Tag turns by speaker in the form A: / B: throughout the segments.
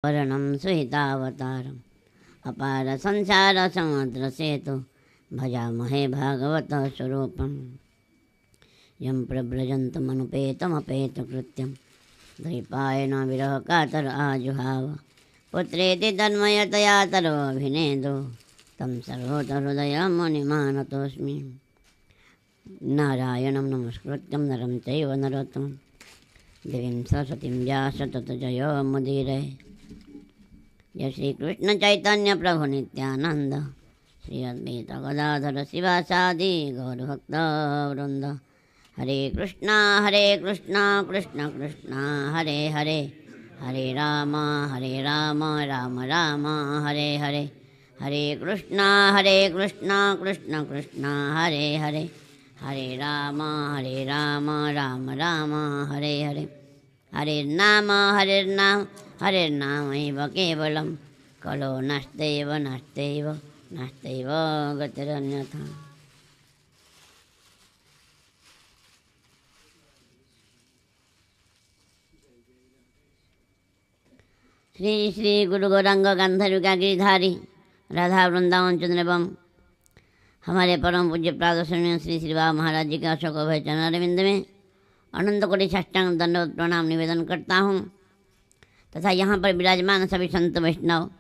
A: वर्णं सुहितावतारम् अपार संसार समुद्र सेतु भजामहे भागवत स्वरूपम् यं प्रव्रजन्तमनुपेतमपेतकृत्यं द्वैपायन विरह कातर आजुहाव पुत्रेति तन्मयतया तरोऽभिनेदो तं सर्वोतहृदयमुनिमानतोऽस्मि नारायणं नमस्कृत्यं नरं चैव नरोत्तमं देवीं सरस्वतीं व्यास ततो जयमुदीरये। जय श्री कृष्ण चैतन्य प्रभु नित्यानंद श्री अद्वैत गदाधर शिवासादि गौरभक्त वृंद। हरे कृष्णा कृष्ण कृष्ण हरे हरे, हरे राम राम राम हरे हरे। हरे कृष्णा कृष्ण कृष्ण हरे हरे, हरे राम राम राम हरे हरे। हरे नाम हरिर्नामैव केवलं कलो नास्त्यैव नास्त्यैव नास्त्यैव गतिरन्यथा। श्री श्री गुरु गौरांग गांधर्विका गिरिधारी राधा वृंदावन चंद्रबम हमारे परम पूज्य प्रादर्शनीय श्री श्री बाबा महाराज जी के अशोक अभय चरणारविंद में अनंत कोटि साष्टांग दंडवत प्रणाम निवेदन करता हूँ तथा यहाँ पर विराजमान सभी संत वैष्णव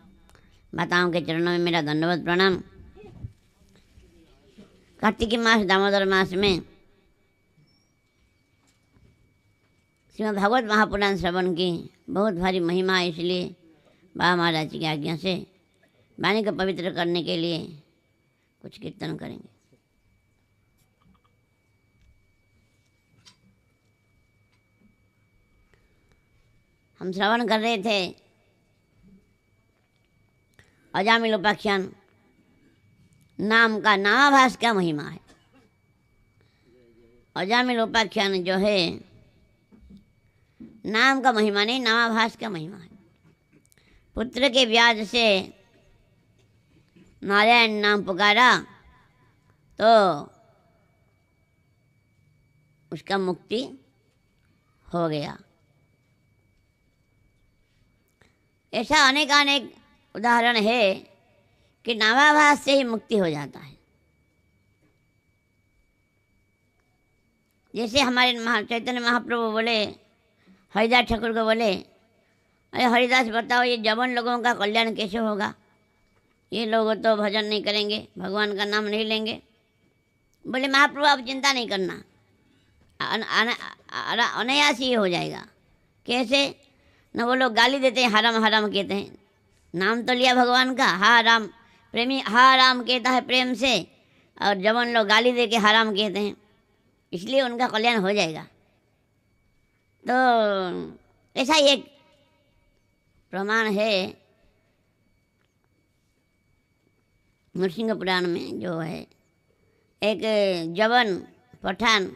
A: माताओं के चरणों में मेरा दंडवत प्रणाम। कार्तिकी मास दामोदर मास में श्रीमद् भागवत महापुराण श्रवण की बहुत भारी महिमा है, इसलिए बाबा महाराज की आज्ञा से वाणी को पवित्र करने के लिए कुछ कीर्तन करेंगे। हम श्रवण कर रहे थे अजामिल उपाख्यान नाम का नामाभास का महिमा है। अजामिल उपाख्यान जो है नाम का महिमा नहीं, नामाभास का महिमा है। पुत्र के व्याज से नारायण नाम पुकारा तो उसका मुक्ति हो गया। ऐसा अनेक उदाहरण है कि नामाभास से ही मुक्ति हो जाता है। जैसे हमारे चैतन्य महाप्रभु बोले हरिदास ठाकुर को बोले, अरे हरिदास बताओ ये जवान लोगों का कल्याण कैसे होगा, ये लोग तो भजन नहीं करेंगे, भगवान का नाम नहीं लेंगे। बोले महाप्रभु आप चिंता नहीं करना, अनायास ही हो जाएगा। कैसे न, वो लोग गाली देते हैं, हराम हराम कहते हैं, नाम तो लिया भगवान का, हा राम प्रेमी हा राम कहता है प्रेम से, और जवान लोग गाली दे के हराम कहते हैं, इसलिए उनका कल्याण हो जाएगा। तो ऐसा ही एक प्रमाण है नरसिंह पुराण में, जो है एक जवान पठान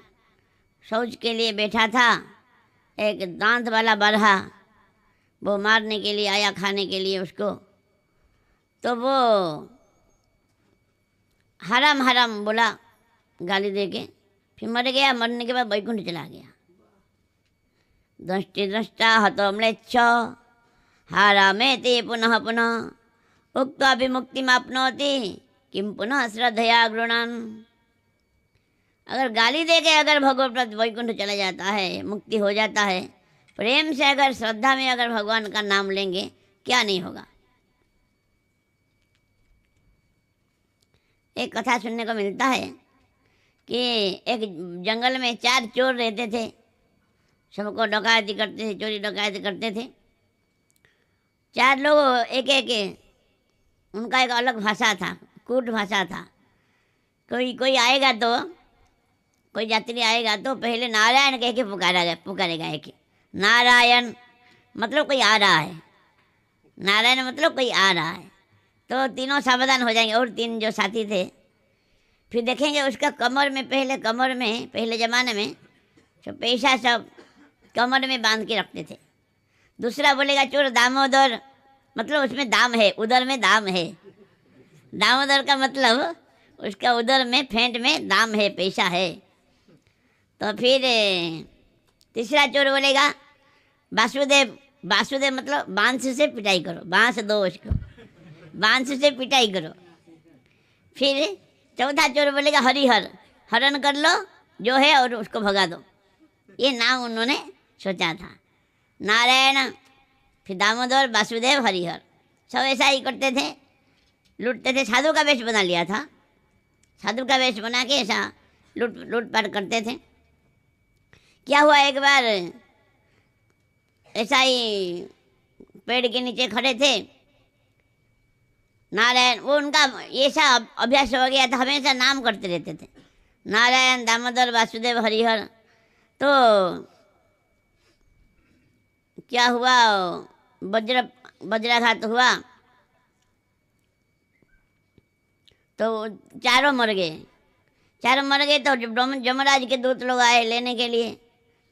A: शौच के लिए बैठा था, एक दांत वाला बरहा वो मारने के लिए आया, खाने के लिए उसको, तो वो हराम हराम बोला गाली दे के, फिर मर गया। मरने के बाद वैकुंठ चला गया। दृष्टि दृष्टा हतो म्लेच्छ हारामेति पुनः पुनः उक्त्वा विमुक्तिमाप्नोति किं पुनः श्रद्धया गृह्णान्। अगर गाली दे के अगर भगवत वैकुंठ चला जाता है, मुक्ति हो जाता है, प्रेम से अगर श्रद्धा में अगर भगवान का नाम लेंगे, क्या नहीं होगा। एक कथा सुनने को मिलता है कि एक जंगल में 4 चोर रहते थे, सबको डकैती करते थे, चोरी डकैती करते थे। 4 लोग एक उनका एक अलग भाषा था, कूट भाषा था। कोई आएगा तो, कोई यात्री आएगा तो पहले नारायण कह के पुकारेगा एक नारायण मतलब कोई आ रहा है, नारायण मतलब कोई आ रहा है, तो तीनों सावधान हो जाएंगे। और 3 जो साथी थे फिर देखेंगे उसका कमर में पहले ज़माने में जो पैसा सब कमर में बांध के रखते थे। दूसरा बोलेगा चोर दामोदर मतलब उसमें दाम है, उधर में दाम है। दामोदर का मतलब उसका उधर में फेंट में दाम है, पैसा है। तो फिर तीसरा चोर बोलेगा वासुदेव वासुदेव मतलब बांस से पिटाई करो, बांस दो उसको, बांस से पिटाई करो। फिर चौथा चोर बोलेगा हरिहर, हरण कर लो जो है और उसको भगा दो। ये नाम उन्होंने सोचा था, नारायण, फिर दामोदर, वासुदेव, हरिहर, सब ऐसा ही करते थे, लूटते थे। साधु का वेश बना लिया था, साधु का वेश बना के ऐसा लूटपाट करते थे। क्या हुआ, एक बार ऐसा ही पेड़ के नीचे खड़े थे, नारायण, वो उनका ऐसा अभ्यास हो गया था, हमेशा नाम करते रहते थे, नारायण, दामोदर, वासुदेव, हरिहर। तो क्या हुआ, वज्राघात हुआ तो चारों मर गए। चारों मर गए तो जमराज के दूत लोग आए लेने के लिए,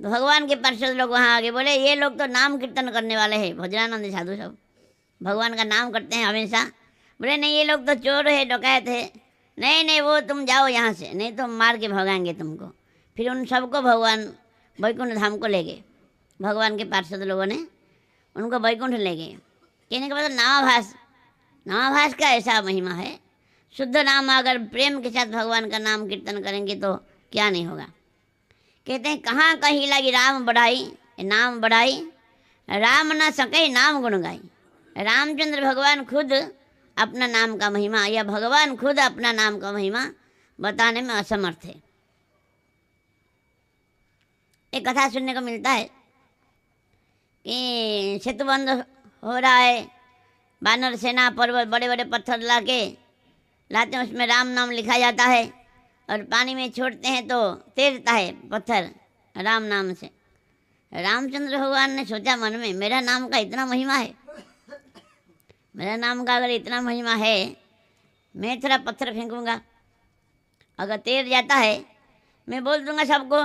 A: तो भगवान के पार्षद लोग वहाँ आगे बोले ये लोग तो नाम कीर्तन करने वाले हैं, भजनानंद साधु सब भगवान का नाम करते हैं हमेशा। बोले नहीं, ये लोग तो चोर है, डकैत है, नहीं नहीं वो तुम जाओ यहाँ से, नहीं तो मार के भगाएंगे तुमको। फिर उन सबको भगवान वैकुंठ धाम को ले गए। भगवान के पार्षद लोगों ने उनको वैकुंठ ले गए। कहने के बाद नामाभास, नामाभास का ऐसा महिमा है, शुद्ध नाम अगर प्रेम के साथ भगवान का नाम कीर्तन करेंगे तो क्या नहीं होगा। कहते हैं कहाँ कहीं लगी राम बढ़ाई, नाम बढ़ाई, राम ना सके नाम गुण गाई। रामचंद्र भगवान खुद अपना नाम का महिमा, या भगवान खुद अपना नाम का महिमा बताने में असमर्थ है। एक कथा सुनने को मिलता है कि सेतुबंध हो रहा है, वानर सेना पर्वत बड़े बड़े पत्थर लाते हैं, उसमें राम नाम लिखा जाता है और पानी में छोड़ते हैं तो तैरता है पत्थर राम नाम से। रामचंद्र भगवान ने सोचा मन में, मेरा नाम का इतना महिमा है, मेरा नाम का अगर इतना महिमा है, मैं थोड़ा पत्थर फेंकूंगा, अगर तैर जाता है मैं बोल दूंगा सबको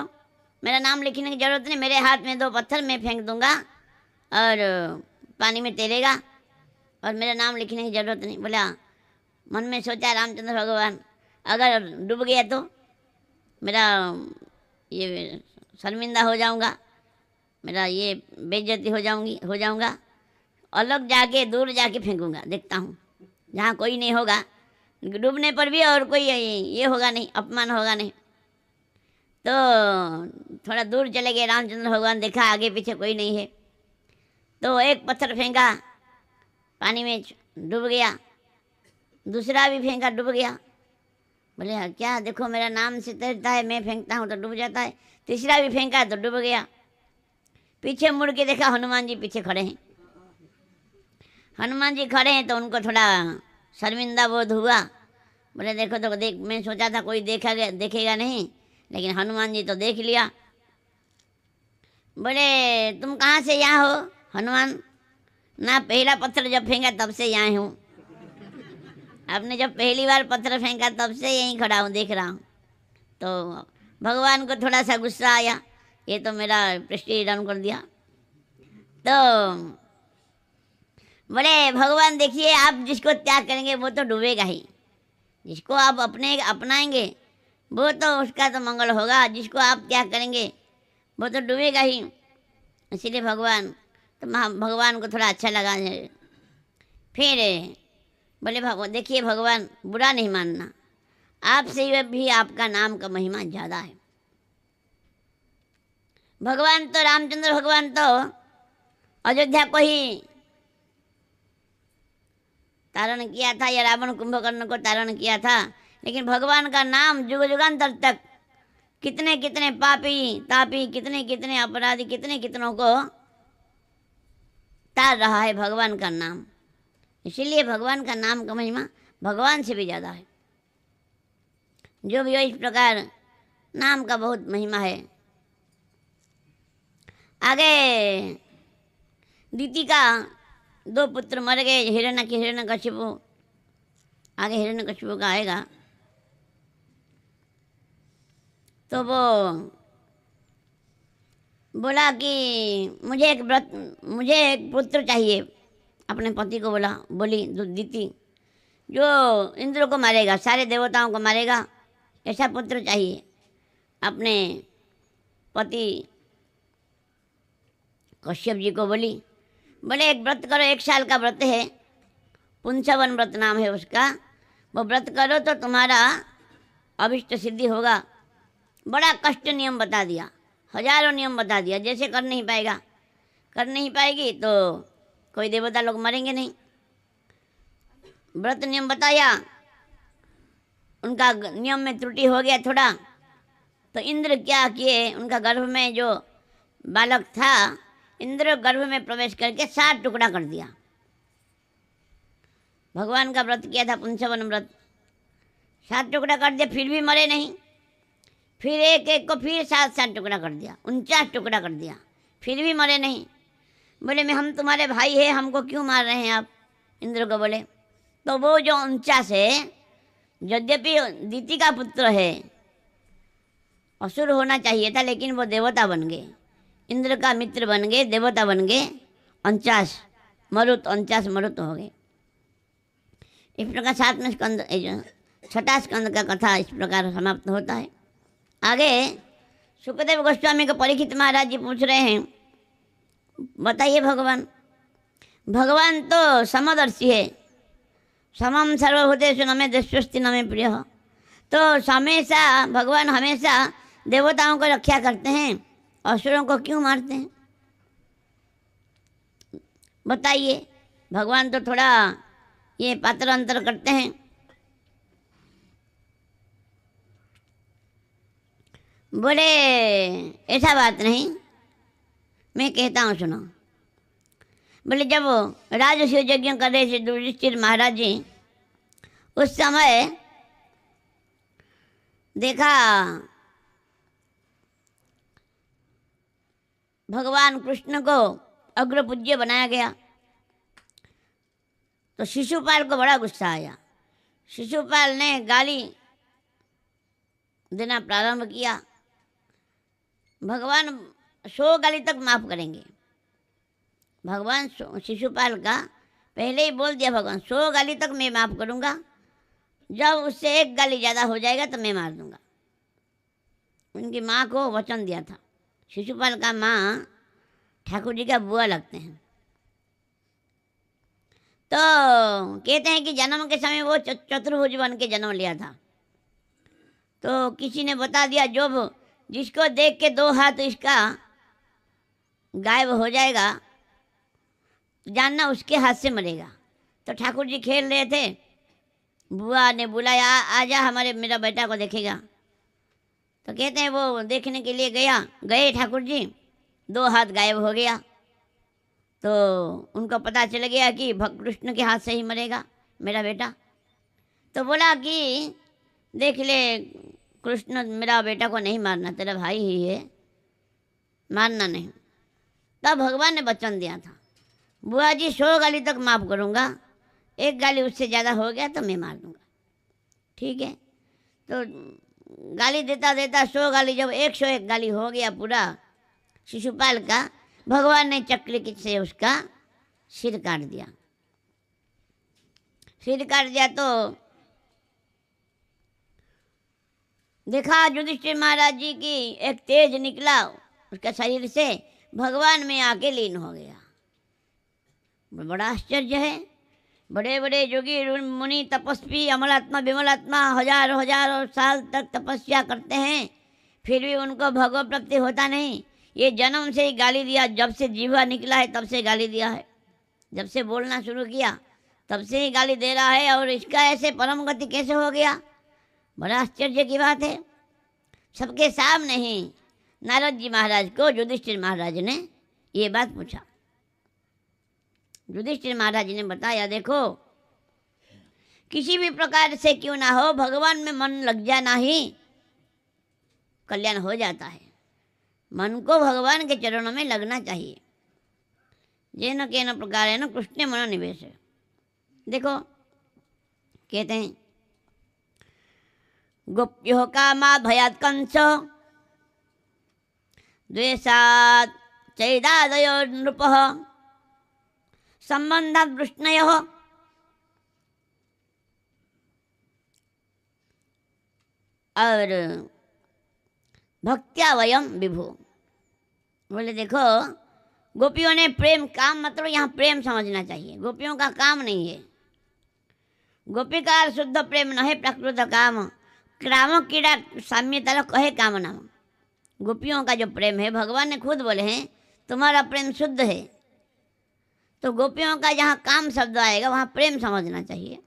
A: मेरा नाम लिखने की ज़रूरत नहीं, मेरे हाथ में 2 पत्थर मैं फेंक दूंगा और पानी में तैरेगा और मेरा नाम लिखने की ज़रूरत नहीं। बोला, मन में सोचा रामचंद्र भगवान, अगर डूब गया तो मेरा ये शर्मिंदा हो जाऊंगा, मेरा ये बेइज्जती हो जाऊंगा, अलग जाके दूर जाके फेंकूंगा, देखता हूँ जहाँ कोई नहीं होगा, डूबने पर भी और कोई ये होगा नहीं, अपमान होगा नहीं। तो थोड़ा दूर चले गए रामचंद्र भगवान, देखा आगे पीछे कोई नहीं है, तो एक पत्थर फेंका, पानी में डूब गया, दूसरा भी फेंका, डूब गया। बोले हाँ, क्या देखो मेरा नाम से तैरता है, मैं फेंकता हूँ तो डूब जाता है। तीसरा भी फेंका तो डूब गया। पीछे मुड़ के देखा, हनुमान जी पीछे खड़े हैं। हनुमान जी खड़े हैं तो उनको थोड़ा शर्मिंदा बोध हुआ। बोले देखो तो देख, मैं सोचा था कोई देखेगा नहीं, लेकिन हनुमान जी तो देख लिया। बोले तुम कहाँ से यहाँ हो हनुमान? ना पहला पत्थर जब फेंका तब से यहाँ हूँ, आपने जब पहली बार पत्थर फेंका तब से यहीं खड़ा हूँ, देख रहा हूँ। तो भगवान को थोड़ा सा गुस्सा आया, ये तो मेरा प्रेस्टीज डाउन कर दिया। तो बोले भगवान देखिए, आप जिसको त्याग करेंगे वो तो डूबेगा ही, जिसको आप अपनाएंगे वो तो उसका तो मंगल होगा, जिसको आप त्याग करेंगे वो तो डूबेगा ही। इसीलिए भगवान को थोड़ा अच्छा लगा। फिर बोले देखिए भगवान, बुरा नहीं मानना, आपसे भी आपका नाम का महिमा ज़्यादा है। भगवान तो रामचंद्र भगवान तो अयोध्या को ही तारण किया था, या रावण कुंभकर्ण को तारण किया था, लेकिन भगवान का नाम युग युगांतर तक कितने कितने पापी तापी, कितने कितने अपराधी, कितने कितनों को तार रहा है भगवान का नाम। इसीलिए भगवान का नाम का महिमा भगवान से भी ज़्यादा है। जो भी हो, इस प्रकार नाम का बहुत महिमा है। आगे दीति का 2 पुत्र मर गए, हिरण्यकशिपु। आगे हिरण्यकशिपु का आएगा। तो वो बोला कि मुझे एक पुत्र चाहिए। अपने पति को बोली दीति, जो इंद्र को मारेगा, सारे देवताओं को मारेगा, ऐसा पुत्र चाहिए। अपने पति कश्यप जी को बोली। बोले एक व्रत करो, 1 साल का व्रत है, पुंसवन व्रत नाम है उसका, वो व्रत करो तो तुम्हारा अभिष्ट सिद्धि होगा। बड़ा कष्ट नियम बता दिया, हजारों नियम बता दिया, जैसे कर नहीं पाएगा, कर नहीं पाएगी तो कोई देवता लोग मरेंगे नहीं। व्रत नियम बताया, उनका नियम में त्रुटि हो गया थोड़ा, तो इंद्र क्या किए, उनका गर्भ में जो बालक था, इंद्र गर्भ में प्रवेश करके 7 टुकड़ा कर दिया। भगवान का व्रत किया था, पुंसवन व्रत, 7 टुकड़ा कर दिया, फिर भी मरे नहीं। फिर एक एक को फिर 7 टुकड़ा कर दिया, 49 टुकड़ा कर दिया, फिर भी मरे नहीं। बोले मैं हम तुम्हारे भाई है, हमको क्यों मार रहे हैं आप, इंद्र को बोले। तो वो जो 49 है, यद्यपि दीति का पुत्र है, असुर होना चाहिए था, लेकिन वो देवता बन गए, इंद्र का मित्र बन गए, देवता बन गए। 49 मरुत हो गए। इस प्रकार 7वें स्कंद, 6ठा स्कंद का कथा इस प्रकार समाप्त होता है। आगे सुखदेव गोस्वामी को परीक्षित महाराज जी पूछ रहे हैं, बताइए भगवान, भगवान तो समदर्शी है, समम सर्वभूतेषु न मे दृष्टि न मे प्रिय, तो हमेशा भगवान हमेशा देवताओं को रक्षा करते हैं, असुरों को क्यों मारते हैं, बताइए। भगवान तो थोड़ा ये पात्र अंतर करते हैं। बोले ऐसा बात नहीं, मैं कहता हूँ सुनो। बोले जब राजसूय यज्ञ कर रहे थे युधिष्ठिर महाराज जी, उस समय देखा भगवान कृष्ण को अग्रपूज्य बनाया गया, तो शिशुपाल को बड़ा गुस्सा आया। शिशुपाल ने गाली देना प्रारंभ किया। भगवान 100 गाली तक माफ करेंगे। भगवान शिशुपाल का पहले ही बोल दिया, भगवान 100 गाली तक मैं माफ करूंगा, जब उससे 1 गाली ज़्यादा हो जाएगा तो मैं मार दूंगा। उनकी माँ को वचन दिया था। शिशुपाल का माँ ठाकुर जी का बुआ लगते हैं। तो कहते हैं कि जन्म के समय वो चतुर्भुज बन के जन्म लिया था। तो किसी ने बता दिया, जो जिसको देख के 2 हाथ इसका गायब हो जाएगा, जानना उसके हाथ से मरेगा। तो ठाकुर जी खेल रहे थे, बुआ ने बुलाया, आजा हमारे मेरा बेटा को देखेगा। तो कहते हैं वो देखने के लिए गए ठाकुर जी, 2 हाथ गायब हो गया। तो उनको पता चल गया कि कृष्ण के हाथ से ही मरेगा मेरा बेटा। तो बोला कि देख ले कृष्ण, मेरा बेटा को नहीं मारना, तेरा भाई ही है, मारना नहीं। तब भगवान ने वचन दिया था, बुआ जी 100 गाली तक माफ़ करूँगा, 1 गाली उससे ज़्यादा हो गया तो मैं मार दूँगा, ठीक है। तो गाली देता देता 100 गाली, जब 101 गाली हो गया पूरा शिशुपाल का, भगवान ने चक्र से उसका सिर काट दिया। सिर काट दिया तो देखा युधिष्ठिर महाराज जी की एक तेज निकला उसका शरीर से, भगवान में आके लीन हो गया। बड़ा आश्चर्य है। बड़े बड़े योगी मुनि तपस्वी अमलात्मा विमलात्मा हजारों साल तक तपस्या करते हैं, फिर भी उनको भगवत प्राप्ति होता नहीं। ये जन्म से ही गाली दिया, जब से जीवा निकला है तब से गाली दिया है, जब से बोलना शुरू किया तब से ही गाली दे रहा है, और इसका ऐसे परम गति कैसे हो गया, बड़ा आश्चर्य की बात है। सबके सामने ही नारद जी महाराज को युधिष्ठिर महाराज ने ये बात पूछा। युधिष्ठिर महाराज ने बताया, देखो किसी भी प्रकार से क्यों ना हो, भगवान में मन लग जाना ही कल्याण हो जाता है। मन को भगवान के चरणों में लगना चाहिए। जेन केन प्रकार है ना कृष्ण मनोनिवेश। देखो कहते हैं, गोप्यो कामा भयात् कंस द्वेषात् चैदादयो नृपः संबंधात् वृष्णयः। और भक्त्या वयम विभु। बोले देखो गोपियों ने प्रेम, काम मतलब यहाँ प्रेम समझना चाहिए, गोपियों का काम नहीं है। गोपिका शुद्ध प्रेम न है प्रकृत काम, क्राम कीड़ा साम्य तरह कहे काम नाम। गोपियों का जो प्रेम है, भगवान ने खुद बोले हैं तुम्हारा प्रेम शुद्ध है, तो गोपियों का जहाँ काम शब्द आएगा वहाँ प्रेम समझना चाहिए।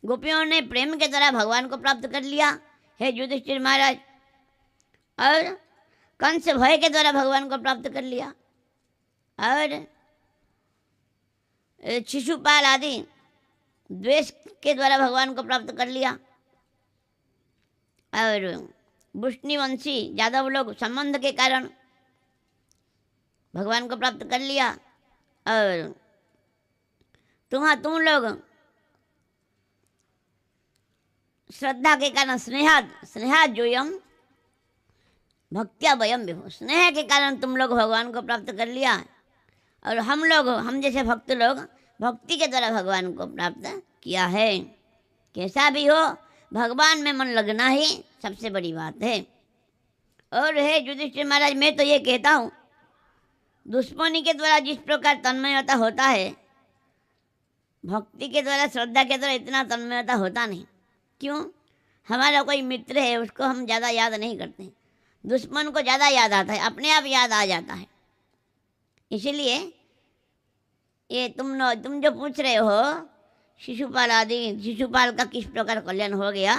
A: गोपियों ने प्रेम के द्वारा भगवान को प्राप्त कर लिया है युधिष्ठिर महाराज, और कंस भय के द्वारा भगवान को प्राप्त कर लिया, और शिशुपाल आदि द्वेष के द्वारा भगवान को प्राप्त कर लिया, और वंशी यादव लोग संबंध के कारण भगवान को प्राप्त कर लिया, और तुम लोग श्रद्धा के कारण स्नेहाद जोयम भक्त्या वयम विभु, स्नेह के कारण तुम लोग भगवान को प्राप्त कर लिया, और हम जैसे भक्त लोग भक्ति के द्वारा भगवान को प्राप्त किया है। कैसा भी हो भगवान में मन लगना ही सबसे बड़ी बात है। और है युधिष्ठिर महाराज, मैं तो ये कहता हूँ दुश्मनी के द्वारा जिस प्रकार तन्मयता होता है, भक्ति के द्वारा श्रद्धा के द्वारा इतना तन्मयता होता नहीं। क्यों? हमारा कोई मित्र है उसको हम ज़्यादा याद नहीं करते, दुश्मन को ज़्यादा याद आता है, अपने आप याद आ जाता है। इसलिए ये तुम जो पूछ रहे हो शिशुपाल का किस प्रकार कल्याण हो गया,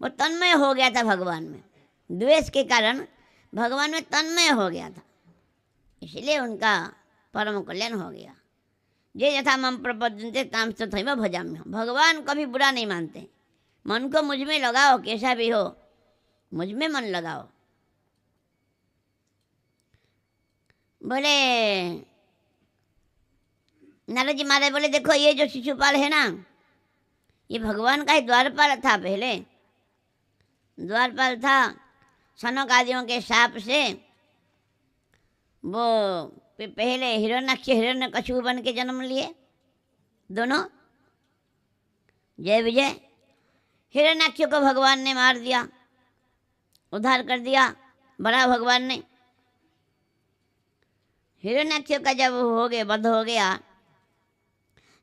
A: वो तन्मय हो गया था भगवान में, द्वेष के कारण भगवान में तन्मय हो गया था, इसलिए उनका परम कल्याण हो गया। जे यथा मम प्रपद्यन्ते ताम तथैव भजाम्यहम्, भगवान कभी बुरा नहीं मानते। मन को मुझ में लगाओ, कैसा भी हो मुझ में मन लगाओ। बोले नारद जी महाराज बोले देखो ये जो शिशुपाल है ना, ये भगवान का ही द्वारपाल था। पहले द्वारपाल था, सनक आदियों के शाप से वो पहले हिरण्याक्ष हिरण्यकशिपु बन के जन्म लिए दोनों। जय विजय। हिरण्याक्ष को भगवान ने मार दिया, उद्धार कर दिया बड़ा भगवान ने। हिरण्याक्ष का जब वध हो गया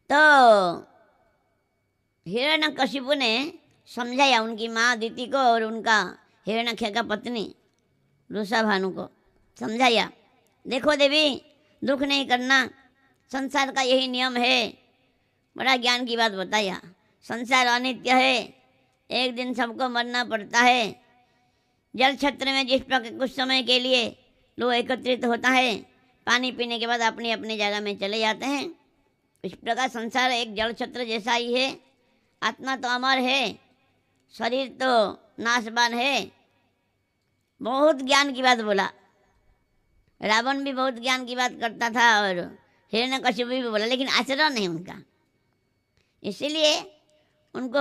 A: तो हिरण्यकशिपु ने समझाया उनकी माँ दीति को और उनका हिरण्याक्ष का पत्नी रूषा भानु को समझाया, देखो देवी दुख नहीं करना, संसार का यही नियम है। बड़ा ज्ञान की बात बताया, संसार अनित्य है, एक दिन सबको मरना पड़ता है। जल छत्र में जिस प्रकार कुछ समय के लिए लोग एकत्रित होता है, पानी पीने के बाद अपनी अपनी जगह में चले जाते हैं, इस प्रकार संसार एक जल छत्र जैसा ही है। आत्मा तो अमर है, शरीर तो नाशवान है। बहुत ज्ञान की बात बोला। रावण भी बहुत ज्ञान की बात करता था और हिरण्यकशिपु भी बोला, लेकिन आचरण नहीं उनका। इसीलिए उनको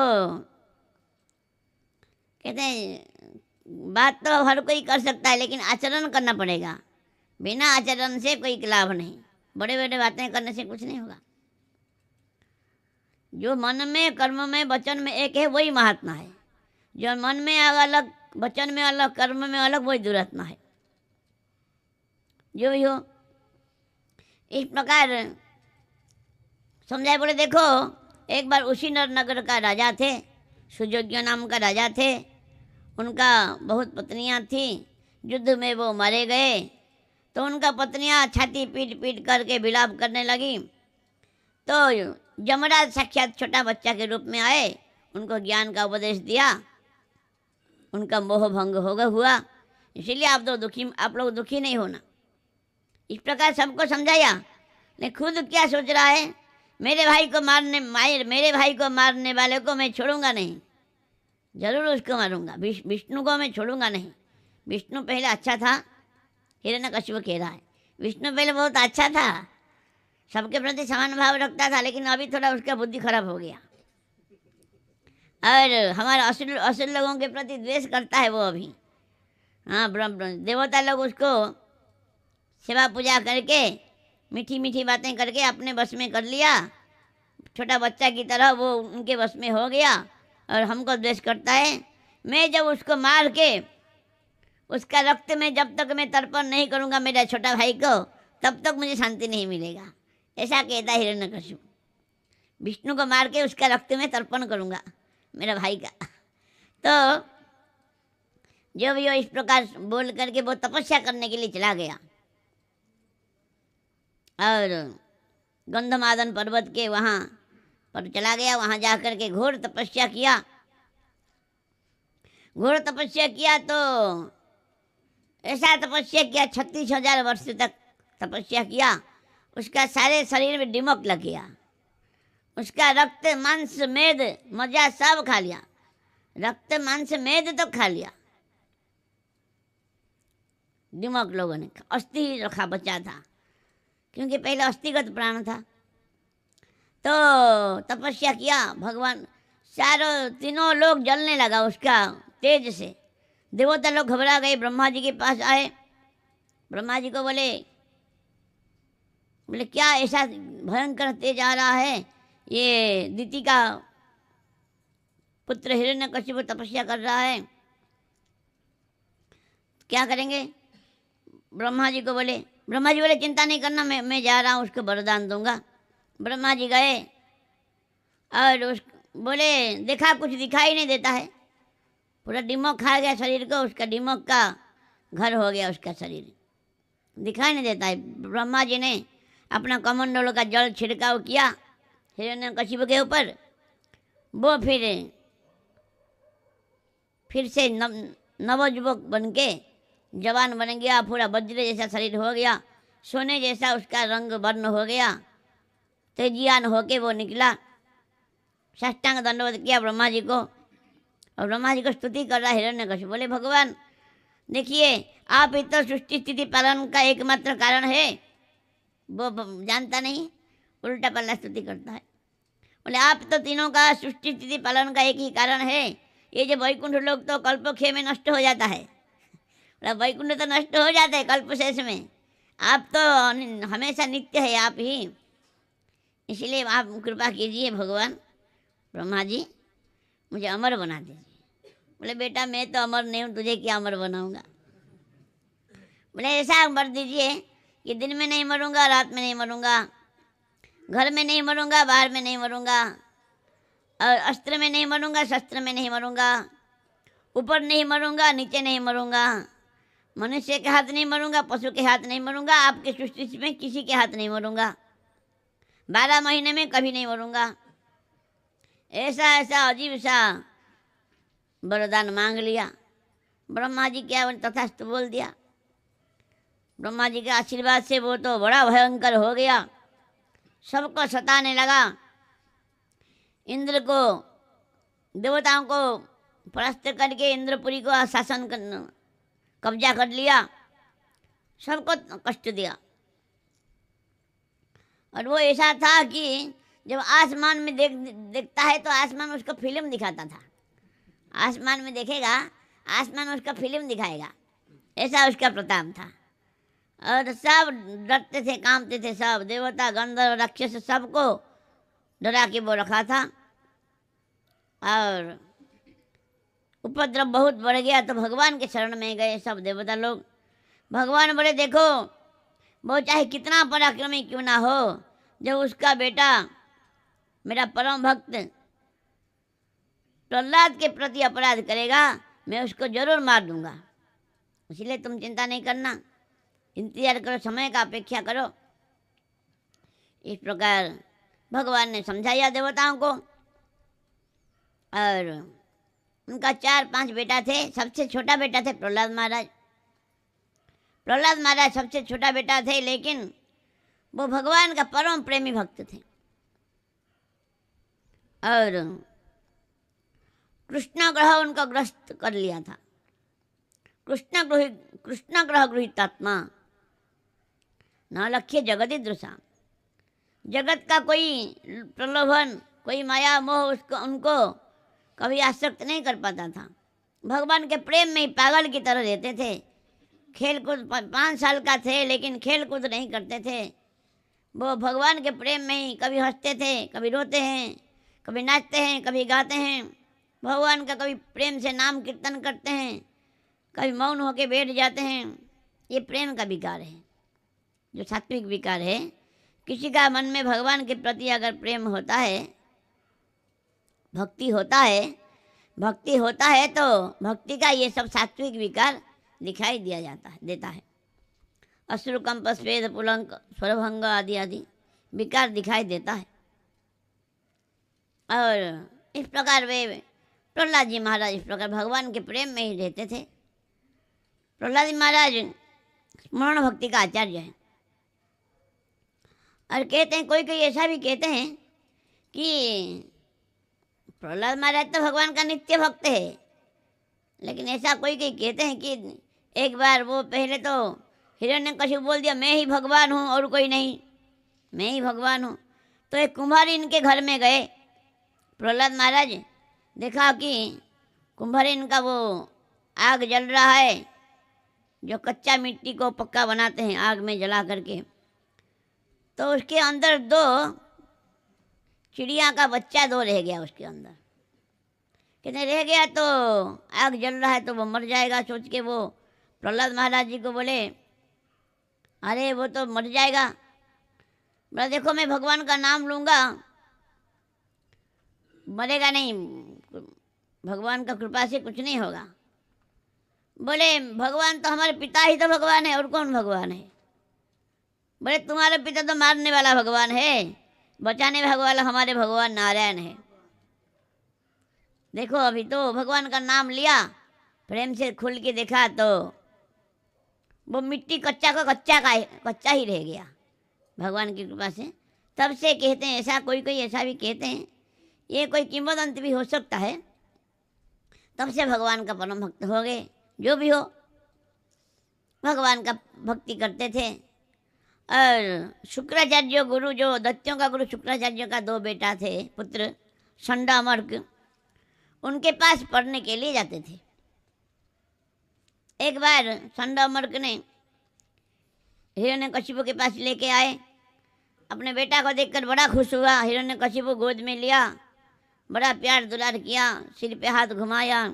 A: कहते हैं बात तो हर कोई कर सकता है, लेकिन आचरण करना पड़ेगा। बिना आचरण से कोई लाभ नहीं, बड़े बड़े बातें करने से कुछ नहीं होगा। जो मन में कर्म में वचन में एक है वही महात्मा है। जो मन में अलग, वचन में अलग, कर्म में अलग, वही दुरात्मा है। जो भी हो इस प्रकार समझाए। बोले देखो एक बार उसी नगर का राजा थे, सुयोग्य नाम का राजा थे। उनका बहुत पत्नियां थी, युद्ध में वो मारे गए तो उनका पत्नियां छाती पीट पीट करके विलाप करने लगी। तो यमराज साक्षात छोटा बच्चा के रूप में आए, उनको ज्ञान का उपदेश दिया, उनका मोह भंग हुआ। इसीलिए आप लोग दुखी नहीं होना। इस प्रकार सबको समझाया। लेकिन खुद क्या सोच रहा है, मेरे भाई को मारने वाले को मैं छोड़ूंगा नहीं, जरूर उसको मारूंगा। विष्णु को मैं छोड़ूंगा नहीं। विष्णु पहले अच्छा था, हिरण्यकशिपु कह रहा है। विष्णु पहले बहुत अच्छा था, सबके प्रति समान भाव रखता था, लेकिन अभी थोड़ा उसका बुद्धि खराब हो गया और हमारा असुर लोगों के प्रति द्वेष करता है वो अभी। हाँ, ब्रह्म देवता लोग उसको सेवा पूजा करके मीठी मीठी बातें करके अपने बस में कर लिया। छोटा बच्चा की तरह वो उनके बस में हो गया और हमको द्वेष करता है। मैं जब उसको मार के उसका रक्त में जब तक मैं तर्पण नहीं करूँगा मेरा छोटा भाई को, तब तक मुझे शांति नहीं मिलेगा, ऐसा कहता हिरण्यकशिपु। विष्णु को मार के उसका रक्त में तर्पण करूँगा, मेरा भाई का। तो जब यो इस प्रकार बोल करके वो तपस्या करने के लिए चला गया और गंधमादन पर्वत के वहाँ पर चला गया, वहाँ जा कर के घोर तपस्या किया। घोर तपस्या किया तो ऐसा तपस्या किया, 36,000 वर्ष तक तपस्या किया। उसका सारे शरीर में दिमक लग गया, उसका रक्त मांस मेद मजा सब खा लिया, रक्त मांस मेद तो खा लिया दिमक लोगों ने। अस्थि ही रखा बचा था, क्योंकि पहले अस्थिगत प्राण था। तो तपस्या किया भगवान, चारों तीनों लोग जलने लगा उसका तेज से। देवता लोग घबरा गए, ब्रह्मा जी के पास आए। ब्रह्मा जी को बोले क्या ऐसा भयंकर तेज आ रहा है, ये दिति का पुत्र हिरण्यकशिपु तपस्या कर रहा है, क्या करेंगे? ब्रह्मा जी बोले चिंता नहीं करना, मैं जा रहा हूँ, उसको वरदान दूंगा। ब्रह्मा जी गए और उस बोले देखा कुछ दिखाई नहीं देता है, पूरा दिमक खा गया शरीर को, उसका दिमक का घर हो गया, उसका शरीर दिखाई नहीं देता है। ब्रह्मा जी ने अपना कमंडलों का जल छिड़काव किया हिरण्यकशिपु के ऊपर, वो फिर से नवयुवक बन के जवान बन गया, पूरा वज्र जैसा शरीर हो गया, सोने जैसा उसका रंग वर्ण हो गया, तेजियान होके वो निकला। साष्टांग दंडवत किया ब्रह्मा जी को, और ब्रह्मा जी को स्तुति कर रहा हिरण्यकशिपु। बोले भगवान देखिए, आप ही तो सृष्टि स्थिति पालन का एकमात्र कारण है, वो जानता नहीं, उल्टा पल्ला स्तुति करता है। बोले आप तो तीनों का सृष्टि स्थिति पालन का एक ही कारण है, ये जो वैकुंठ लोग तो कल्पक्षय में नष्ट हो जाता है, वैकुंठ तो नष्ट हो जाता है कल्पशेष में, आप तो हमेशा नित्य है आप ही, इसलिए आप कृपा कीजिए भगवान ब्रह्मा जी, मुझे अमर बना दीजिए। बोले बेटा मैं तो अमर नहीं हूँ, तुझे क्या अमर बनाऊंगा? बोले ऐसा वर दीजिए कि दिन में नहीं मरूंगा, रात में नहीं मरूंगा, घर में नहीं मरूंगा, बाहर में नहीं मरूंगा, और अस्त्र में नहीं मरूंगा, शस्त्र में नहीं मरूंगा, ऊपर नहीं मरूंगा, नीचे नहीं मरूंगा, मनुष्य के हाथ नहीं मरूंगा, पशु के हाथ नहीं मरूंगा, आपके सृष्टि में किसी के हाथ नहीं मरूंगा, 12 महीने में कभी नहीं मरूंगा। ऐसा ऐसा अजीब सा वरदान मांग लिया। ब्रह्मा जी क्या तथास्तु बोल दिया। ब्रह्मा जी के आशीर्वाद से वो तो बड़ा भयंकर हो गया, सबको सताने लगा। इंद्र को, देवताओं को परास्त करके इंद्रपुरी को शासन कब्जा कर लिया, सबको कष्ट दिया। और वो ऐसा था कि जब आसमान में देखता है तो आसमान उसको फिल्म दिखाता था, आसमान में देखेगा आसमान उसका फिल्म दिखाएगा, ऐसा उसका प्रताप था। और सब डरते थे, कांपते थे, सब देवता गंधर्व राक्षस सबको डरा के वो रखा था। और उपद्रव बहुत बढ़ गया तो भगवान के शरण में गए सब देवता लोग। भगवान बोले देखो, वो चाहे कितना पराक्रमी क्यों ना हो, जब उसका बेटा मेरा परम भक्त प्रहलाद के प्रति अपराध करेगा, मैं उसको जरूर मार दूंगा, इसलिए तुम चिंता नहीं करना, इंतजार करो, समय का अपेक्षा करो। इस प्रकार भगवान ने समझाया देवताओं को। और उनका 4-5 बेटा थे, सबसे छोटा बेटा थे प्रहलाद महाराज। प्रहलाद महाराज सबसे छोटा बेटा थे, लेकिन वो भगवान का परम प्रेमी भक्त थे। और कृष्ण ग्रह उनका ग्रस्त कर लिया था। कृष्ण ग्रह गृहीतात्मा न लक्ष्य जगति दृशा, जगत का कोई प्रलोभन, कोई माया मोह उनको कभी आसक्त नहीं कर पाता था। भगवान के प्रेम में ही पागल की तरह रहते थे। खेल कूद 5 साल का थे, लेकिन खेल कूद नहीं करते थे। वो भगवान के प्रेम में ही कभी हंसते थे, कभी रोते हैं, कभी नाचते हैं, कभी गाते हैं। भगवान का कभी प्रेम से नाम कीर्तन करते हैं, कभी मौन होकर बैठ जाते हैं। ये प्रेम का विकार है। जो सात्विक विकार है, किसी का मन में भगवान के प्रति अगर प्रेम होता है, भक्ति होता है, तो भक्ति का ये सब सात्विक विकार दिखाई देता है। अश्रु कंप स्वेद पुलंक स्वरभंग आदि आदि विकार दिखाई देता है। और इस प्रकार वे प्रहलाद जी महाराज इस प्रकार भगवान के प्रेम में ही रहते थे। प्रहलाद जी महाराज स्मरण भक्ति का आचार्य है। और कहते हैं, कोई कोई ऐसा भी कहते हैं कि प्रहलाद महाराज तो भगवान का नित्य भक्त है, लेकिन ऐसा कोई कोई कहते हैं कि एक बार वो पहले तो हिरण्यकशिपु बोल दिया मैं ही भगवान हूँ और कोई नहीं, मैं ही भगवान हूँ। तो एक कुम्हारी इनके घर में गए प्रहलाद महाराज, देखा कि कुम्हारी इनका वो आग जल रहा है, जो कच्चा मिट्टी को पक्का बनाते हैं आग में जला करके, तो उसके अंदर दो चिड़िया का बच्चा दो रह गया उसके अंदर। कहते रह गया तो आग जल रहा है तो वो मर जाएगा, सोच के वो प्रहलाद महाराज जी को बोले अरे वो तो मर जाएगा। बोला देखो मैं भगवान का नाम लूँगा, मरेगा नहीं, भगवान का कृपा से कुछ नहीं होगा। बोले भगवान तो हमारे पिता ही तो भगवान है, और कौन भगवान है? बोले तुम्हारे पिता तो मारने वाला भगवान है, बचाने वाला हमारे भगवान नारायण है। देखो अभी तो भगवान का नाम लिया, प्रेम से खुल के देखा तो वो मिट्टी कच्चा ही रह गया भगवान की कृपा से। तब से कहते हैं, ऐसा कोई कोई ऐसा भी कहते हैं, ये कोई किंवदंती भी हो सकता है, तब से भगवान का परम भक्त हो गए। जो भी हो भगवान का भक्ति करते थे। और शुक्राचार्य गुरु, जो दैत्यों का गुरु शुक्राचार्य का दो बेटा थे पुत्र संडामर्क, उनके पास पढ़ने के लिए जाते थे। एक बार संडामर्क ने हिरण्यकशिपु के पास लेके आए, अपने बेटा को देखकर बड़ा खुश हुआ, हिरण्यकशिपु गोद में लिया, बड़ा प्यार दुलार किया, सिर पे हाथ घुमाया।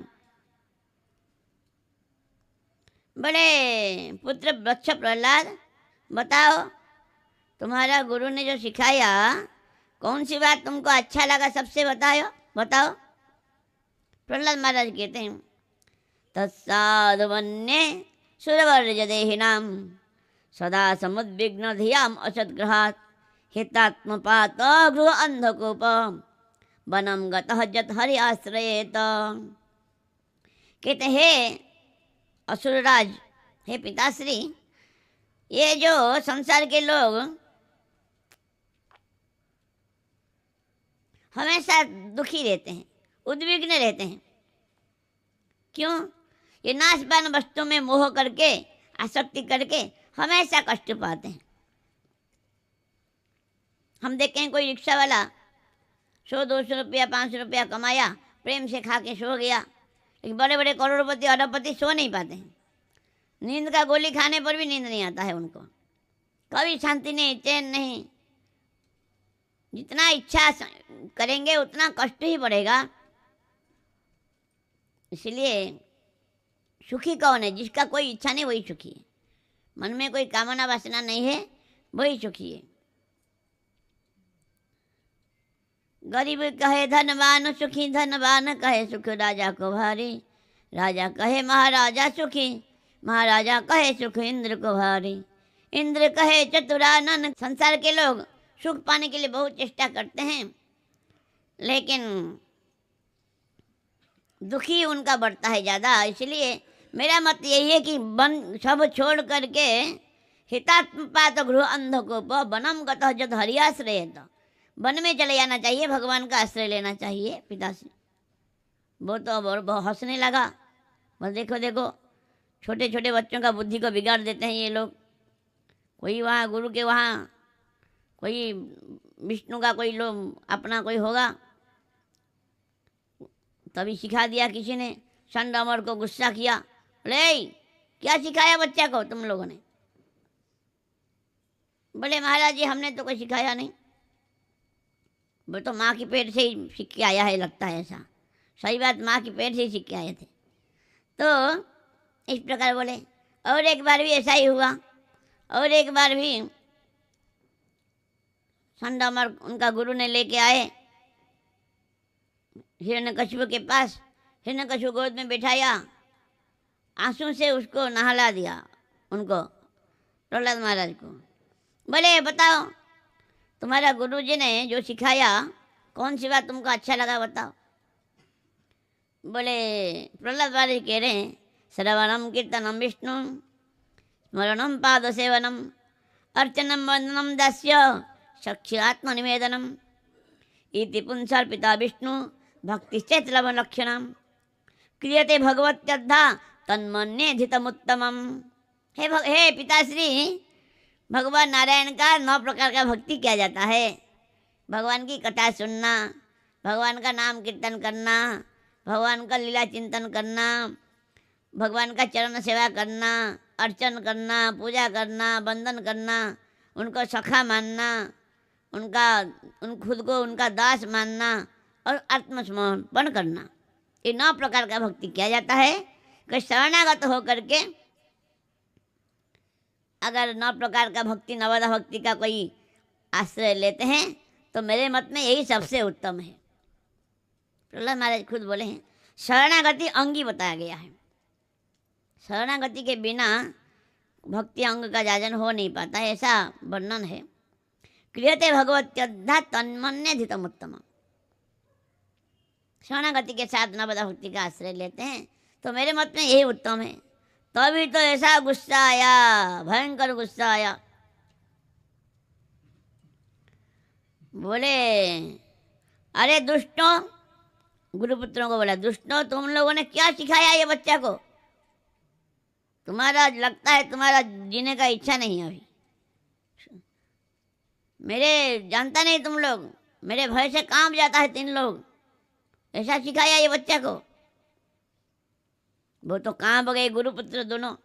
A: बड़े पुत्र वत्स प्रहलाद, बताओ तुम्हारा गुरु ने जो सिखाया कौन सी बात तुमको अच्छा लगा, सबसे बताओ। प्रहलाद महाराज कहते हैं, तत्साधुवन्ये सुरवर्ज देहिनाम सदा समुद्विग्न धियाम असद्ग्रहात् हितात्मपात गृह अंधकूप वनम गतः जत हरि आश्रयेत। कहते हे असुरराज, हे पिताश्री, ये जो संसार के लोग हमेशा दुखी रहते हैं, उद्विग्न रहते हैं, क्यों? ये नाशवान वस्तु में मोह करके, आसक्ति करके हमेशा कष्ट पाते हैं। हम देखें कोई रिक्शा वाला 100-200 रुपया 500 रुपया कमाया, प्रेम से खा के सो गया, लेकिन बड़े बड़े करोड़पति अरबपति सो नहीं पाते हैं। नींद का गोली खाने पर भी नींद नहीं आता है उनको, कभी शांति नहीं, चैन नहीं। जितना इच्छा करेंगे उतना कष्ट ही बढ़ेगा। इसलिए सुखी कौन है? जिसका कोई इच्छा नहीं वही सुखी है, मन में कोई कामना वासना नहीं है वही सुखी है। गरीब कहे धनवान सुखी, धनवान कहे सुख राजा को भारी, राजा कहे महाराजा सुखी, महाराजा कहे सुख इंद्र को भारी, इंद्र कहे चतुरानन। संसार के लोग सुख पाने के लिए बहुत चेष्टा करते हैं, लेकिन दुखी उनका बढ़ता है ज़्यादा। इसलिए मेरा मत यही है कि वन सब छोड़ करके हितात्मपात गृह अंधकूप वनम गतः जद हरियाश्रयेत, वन में चले जाना चाहिए, भगवान का आश्रय लेना चाहिए। पिता से वो तो बहुत हंसने लगा, बस देखो छोटे छोटे बच्चों का बुद्धि को बिगाड़ देते हैं ये लोग। कोई वहाँ गुरु के वहाँ कोई विष्णु का कोई लोग अपना कोई होगा, तभी सिखा दिया किसी ने। संडामर को गुस्सा किया, बोले क्या सिखाया बच्चा को तुम लोगों ने? बोले महाराज जी हमने तो कोई सिखाया नहीं, वो तो माँ की पेट से ही सीख के आया है, लगता है ऐसा। सही बात, माँ की पेट से ही सीख के आए थे। तो इस प्रकार बोले। और एक बार भी ऐसा ही हुआ, और एक बार भी संडामर उनका गुरु ने लेके आए हिरण्यकशिपु के पास। हिरण्यकशिपु गोद में बिठाया, आंसू से उसको नहला दिया, उनको प्रहलाद महाराज को। बोले बताओ तुम्हारा गुरु जी ने जो सिखाया कौन सी बात तुमको अच्छा लगा बताओ। बोले प्रहलाद महाराज कह रहे हैं श्रवणम कीर्तनम विष्णु स्मरणम पाद सेवनम अर्चनम वंदनम दास्य सख्य आत्मनिवेदनम इति पुंसर्पिता विष्णु भक्तिश्चेत लक्षणम क्रियते भगवत्यद्धा तन्मन्येधितमुत्तमम। हे पिताश्री, भगवान नारायण का 9 प्रकार का भक्ति किया जाता है। भगवान की कथा सुनना, भगवान का नाम कीर्तन करना, भगवान का लीला चिंतन करना, भगवान का चरण सेवा करना, अर्चन करना, पूजा करना, वंदन करना, उनको सखा मानना, उन खुद को उनका दास मानना और आत्मसमर्पण करना, ये 9 प्रकार का भक्ति किया जाता है। कि शरणागत होकर के अगर 9 प्रकार का भक्ति, नवदा भक्ति का कोई आश्रय लेते हैं तो मेरे मत में यही सबसे उत्तम है। प्रहलाद महाराज खुद बोले हैं शरणागति अंगी बताया गया है। शरणागति के बिना भक्ति अंग का जाजन हो नहीं पाता, ऐसा वर्णन है। क्रियते भगवत्यद्धा तन्मन्येधितम उत्तम। शरणागति के साथ नवदा भक्ति का आश्रय लेते हैं तो मेरे मत में यही उत्तम है। तभी तो ऐसा गुस्सा आया, भयंकर गुस्सा आया। बोले अरे दुष्टों, गुरुपुत्रों को बोला दुष्टों, तुम लोगों ने क्या सिखाया ये बच्चा को? तुम्हारा लगता है तुम्हारा जीने का इच्छा नहीं है अभी। मेरे जानता नहीं तुम लोग, मेरे भय से कांप जाता है 3 लोग, ऐसा सिखाया ये बच्चा को। वो तो कांप गए गुरुपुत्र दोनों।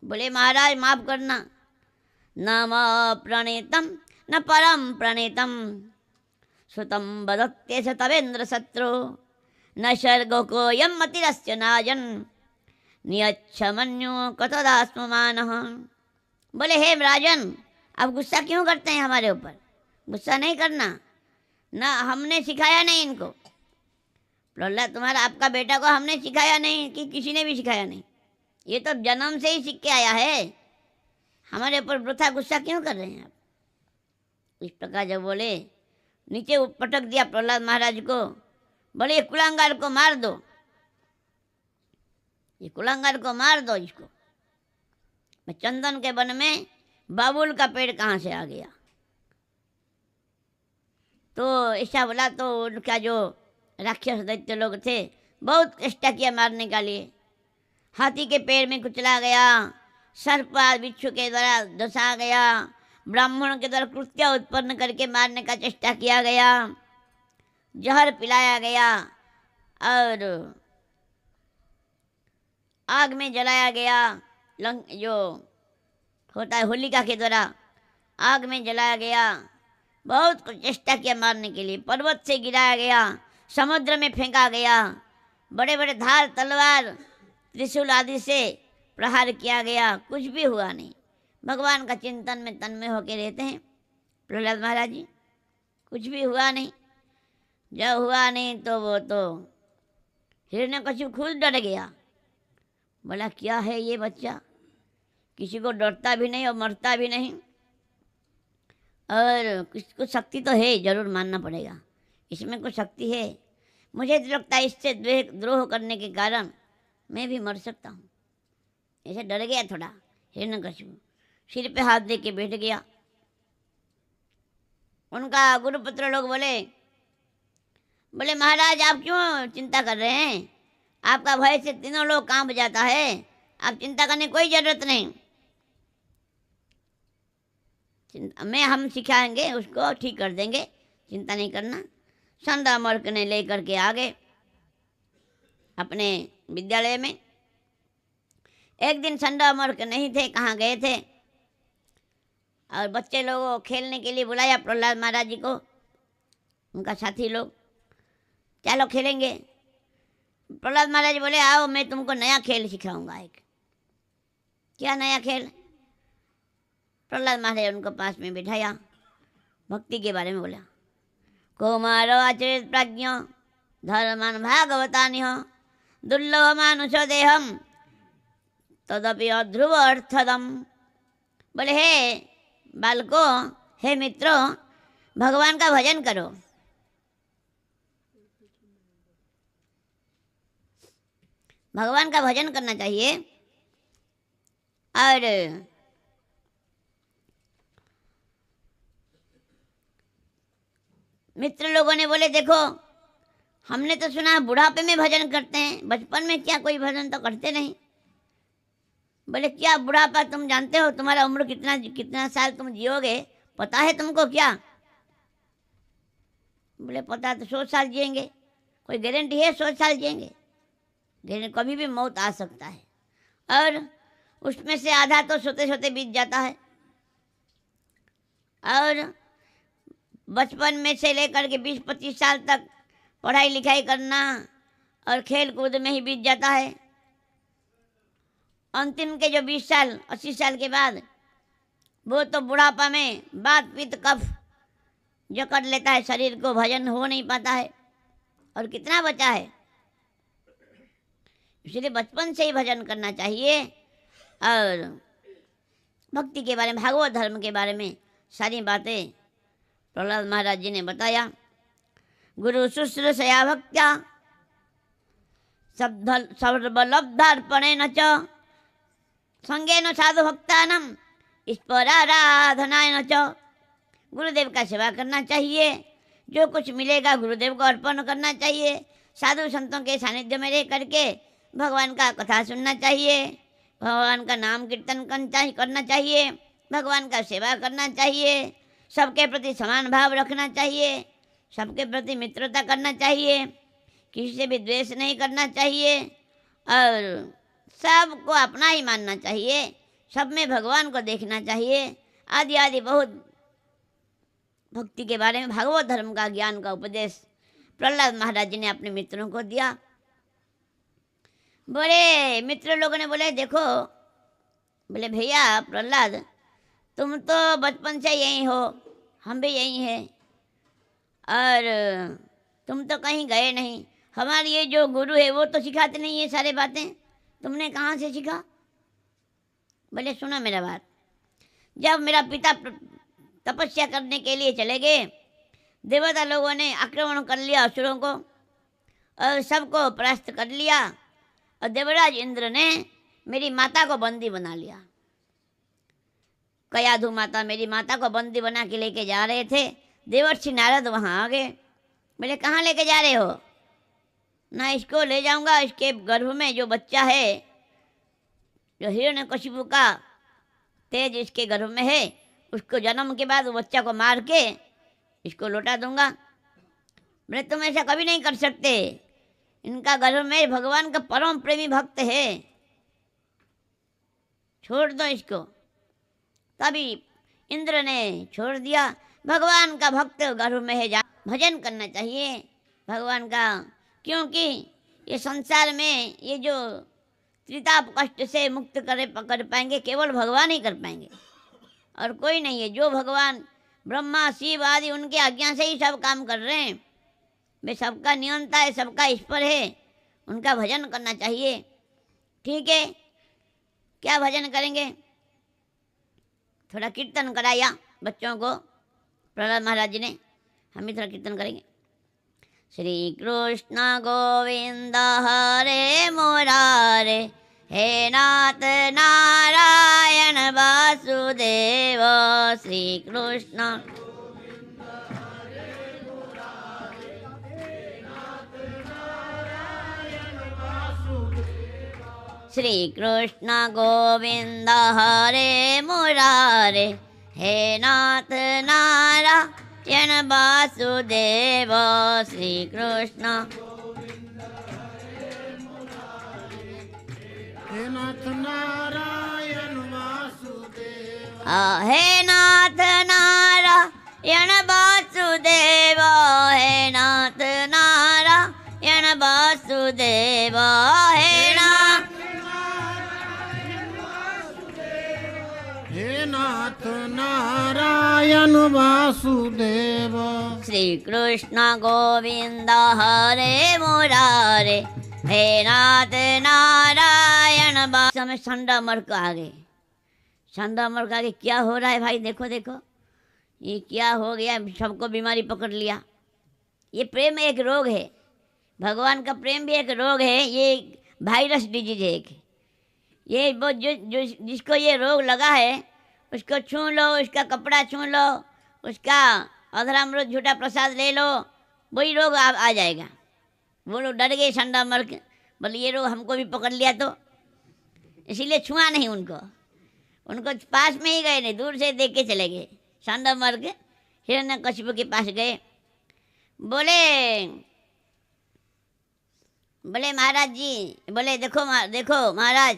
A: बोले महाराज माफ करना, न म प्रणीतम न परम प्रणीतम सुतम बदत्ते स तवेन्द्र शत्रु न शर्गो को यम मतिरस्य नाजन नियच्छ मन्यु कतदास्मान। बोले हे राजन, आप गुस्सा क्यों करते हैं हमारे ऊपर? गुस्सा नहीं करना, ना हमने सिखाया नहीं इनको। प्रहलाद तुम्हारा आपका बेटा को हमने सिखाया नहीं कि किसी ने भी सिखाया नहीं, ये तो जन्म से ही सीख के आया है। हमारे ऊपर वृथा गुस्सा क्यों कर रहे हैं आप? इस प्रकार जब बोले नीचे पटक दिया प्रहलाद महाराज को। बोले ये कुलांगार को मार दो, ये कुलांगार को मार दो इसको। चंदन के वन में बाबुल का पेड़ कहाँ से आ गया? तो ऐसा बोला तो उनका जो राक्षस दैत्य लोग थे बहुत चेष्टा किया मारने का लिए। हाथी के पैर में कुचला गया, सर्प बिच्छू के द्वारा धंसा गया, ब्राह्मणों के द्वारा कृत्य उत्पन्न करके मारने का चेष्टा किया गया, जहर पिलाया गया और आग में जलाया गया। जो होता है होलिका के द्वारा आग में जलाया गया। बहुत कुछ चेष्टा किया मारने के लिए। पर्वत से गिराया गया, समुद्र में फेंका गया, बड़े बड़े धार तलवार त्रिशूल आदि से प्रहार किया गया, कुछ भी हुआ नहीं। भगवान का चिंतन में तन्मय होकर रहते हैं प्रहलाद महाराज जी, कुछ भी हुआ नहीं। जब हुआ नहीं तो वो तो हिरण्यकशिपु खुद डर गया। बोला क्या है ये बच्चा, किसी को डरता भी नहीं और मरता भी नहीं, और कुछ शक्ति तो है, जरूर मानना पड़ेगा, इसमें कुछ शक्ति है। मुझे तो लगता है इससे द्रोह करने के कारण मैं भी मर सकता हूँ। ऐसे डर गया थोड़ा हिरण्यकशिपु, सिर पे हाथ दे के बैठ गया। उनका गुरुपुत्र लोग बोले महाराज आप क्यों चिंता कर रहे हैं? आपका भय से 3 लोग कांप जाता है, आप चिंता करने कोई जरूरत नहीं। हम सिखाएंगे, उसको ठीक कर देंगे, चिंता नहीं करना। संडामर्क ने लेकर के आ गए अपने विद्यालय में। एक दिन संडामर्क नहीं थे, कहाँ गए थे, और बच्चे लोगों को खेलने के लिए बुलाया प्रहलाद महाराज जी को, उनका साथी लोग, चलो खेलेंगे। प्रहलाद महाराज बोले आओ मैं तुमको नया खेल सिखाऊंगा। एक क्या नया खेल? प्रहलाद महाराज उनको पास में बिठाया, भक्ति के बारे में बोला। कौमारो आचरित प्राज्ञ धर्मान भागवतानि दुर्लभ मानुष देहम तदपि अध्रुव अर्थदम। बोले हे बालकों, हे मित्रों, भगवान का भजन करो। भगवान का भजन करना चाहिए। और मित्र लोगों ने बोले देखो, हमने तो सुना बुढ़ापे में भजन करते हैं, बचपन में क्या कोई भजन तो करते नहीं। बोले क्या बुढ़ापा, तुम जानते हो तुम्हारा उम्र कितना कितना साल तुम जियोगे, पता है तुमको क्या? बोले पता तो 100 साल जिएंगे। कोई गारंटी है 100 साल जिएंगे? कभी भी मौत आ सकता है, और उसमें से आधा तो सोते सोते बीत जाता है। और बचपन में से लेकर के 20-25 साल तक पढ़ाई लिखाई करना और खेल कूद में ही बीत जाता है। अंतिम के जो 20 साल 80 साल के बाद वो तो बुढ़ापा में बात पित्त कफ जकड़ लेता है, शरीर को भजन हो नहीं पाता है। और कितना बचा है, इसलिए बचपन से ही भजन करना चाहिए। और भक्ति के बारे में, भागवत धर्म के बारे में सारी बातें प्रहलाद महाराज जी ने बताया। गुरु शुश्रूषया भक्त्या सर्वलब्धार्पणेन च संगेन साधु भक्तानां ईश्वराराधनाय च। गुरुदेव का सेवा करना चाहिए, जो कुछ मिलेगा गुरुदेव को अर्पण करना चाहिए। साधु संतों के सानिध्य में रह करके भगवान का कथा सुनना चाहिए, भगवान का नाम कीर्तन करना चाहिए, भगवान का सेवा करना चाहिए, सबके प्रति समान भाव रखना चाहिए, सबके प्रति मित्रता करना चाहिए, किसी से भी द्वेष नहीं करना चाहिए, और सबको अपना ही मानना चाहिए, सब में भगवान को देखना चाहिए। आदि आदि बहुत भक्ति के बारे में, भागवत धर्म का ज्ञान का उपदेश प्रहलाद महाराज जी ने अपने मित्रों को दिया। बोले मित्र लोगों ने बोले देखो, बोले भैया प्रहलाद, तुम तो बचपन से यहीं हो, हम भी यहीं हैं, और तुम तो कहीं गए नहीं। हमारे ये जो गुरु है वो तो सिखाते नहीं ये सारे बातें, तुमने कहाँ से सीखा? बोले सुनो मेरा बात, जब मेरा पिता तपस्या करने के लिए चले गए, देवता लोगों ने आक्रमण कर लिया असुरों को और सबको परास्त कर लिया, और देवराज इंद्र ने मेरी माता को बंदी बना लिया। कयाधु माता मेरी माता को बंदी बना के लेके जा रहे थे। देवर्षि नारद वहाँ आ गए। बोले कहाँ लेके जा रहे हो? ना इसको ले जाऊंगा, इसके गर्भ में जो बच्चा है, जो हिरण्यकशिपु का तेज इसके गर्भ में है, उसको जन्म के बाद वो बच्चा को मार के इसको लौटा दूंगा। बोले तुम ऐसा कभी नहीं कर सकते, इनका गर्भ में भगवान का परम प्रेमी भक्त है, छोड़ दो इसको। तभी इंद्र ने छोड़ दिया। भगवान का भक्त गर्भ में है, जा भजन करना चाहिए भगवान का, क्योंकि ये संसार में ये जो त्रिताप कष्ट से मुक्त कर पाएंगे केवल भगवान ही कर पाएंगे, और कोई नहीं है। जो भगवान ब्रह्मा शिव आदि उनके आज्ञा से ही सब काम कर रहे हैं, वे सबका नियंता है, सबका ईश्वर है, उनका भजन करना चाहिए। ठीक है, क्या भजन करेंगे? थोड़ा कीर्तन कराया बच्चों को प्रहलाद महाराज जी ने, हम भी थोड़ा कीर्तन करेंगे। श्री कृष्ण गोविंद हरे मुरारे, हे नाथ नारायण वासुदेव। श्री कृष्ण श्री कृष्ण गोविंद हरे मुरारे, हे नाथ नारायण वासुदेव। श्री कृष्ण
B: हे नाथ नारायण वासुदेव,
A: हे नाथ नारायण वासुदेव, हे नाथ नारायण वासुदेव, हे नाथ
B: हे नाथ नारायण वासुदेव।
A: श्री कृष्ण गोविंद हरे मुरारे, हे नाथ नारायण समय संडा मर्क आ गए। संडा मर्क आ गए, क्या हो रहा है भाई, देखो देखो ये क्या हो गया, सबको बीमारी पकड़ लिया। ये प्रेम एक रोग है, भगवान का प्रेम भी एक रोग है, ये वायरस डिजीज है एक। ये वो जो जिसको ये रोग लगा है उसको छू लो, उसका कपड़ा छू लो, उसका अधरामृत झूठा प्रसाद ले लो, वही रोग आ जाएगा। वो लोग डर गए संडा मर्क, बोले ये रोग हमको भी पकड़ लिया तो, इसीलिए छुआ नहीं उनको। उनको पास में ही गए नहीं, दूर से देख के चले गए। संडा मर्क हिरण्यकशिपु के पास गए, बोले महाराज जी, बोले देखो महाराज,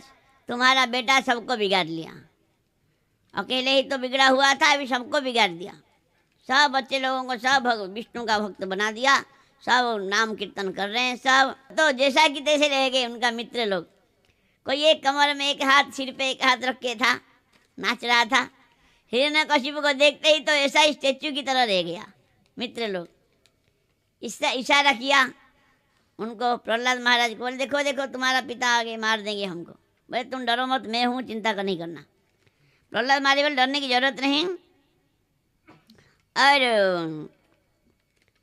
A: तुम्हारा बेटा सबको बिगाड़ लिया, अकेले ही तो बिगड़ा हुआ था, अभी सबको बिगाड़ दिया। सब बच्चे लोगों को सब विष्णु का भक्त बना दिया, सब नाम कीर्तन कर रहे हैं सब। तो जैसा कि तैसे रह गए उनका मित्र लोग। कोई एक कमर में एक हाथ, सिर पे एक हाथ रख के था, नाच रहा था। हिरण्यकशिपु को देखते ही तो ऐसा ही स्टेच्यू की तरह रह गया। मित्र लोग इससे इशारा किया उनको, प्रहलाद महाराज को, बोले देखो देखो तुम्हारा पिता आगे मार देंगे हमको। बोले तुम डरो मत, मैं हूँ, चिंता नहीं करना। प्रहलाद महाराज बोले डरने की जरूरत नहीं, और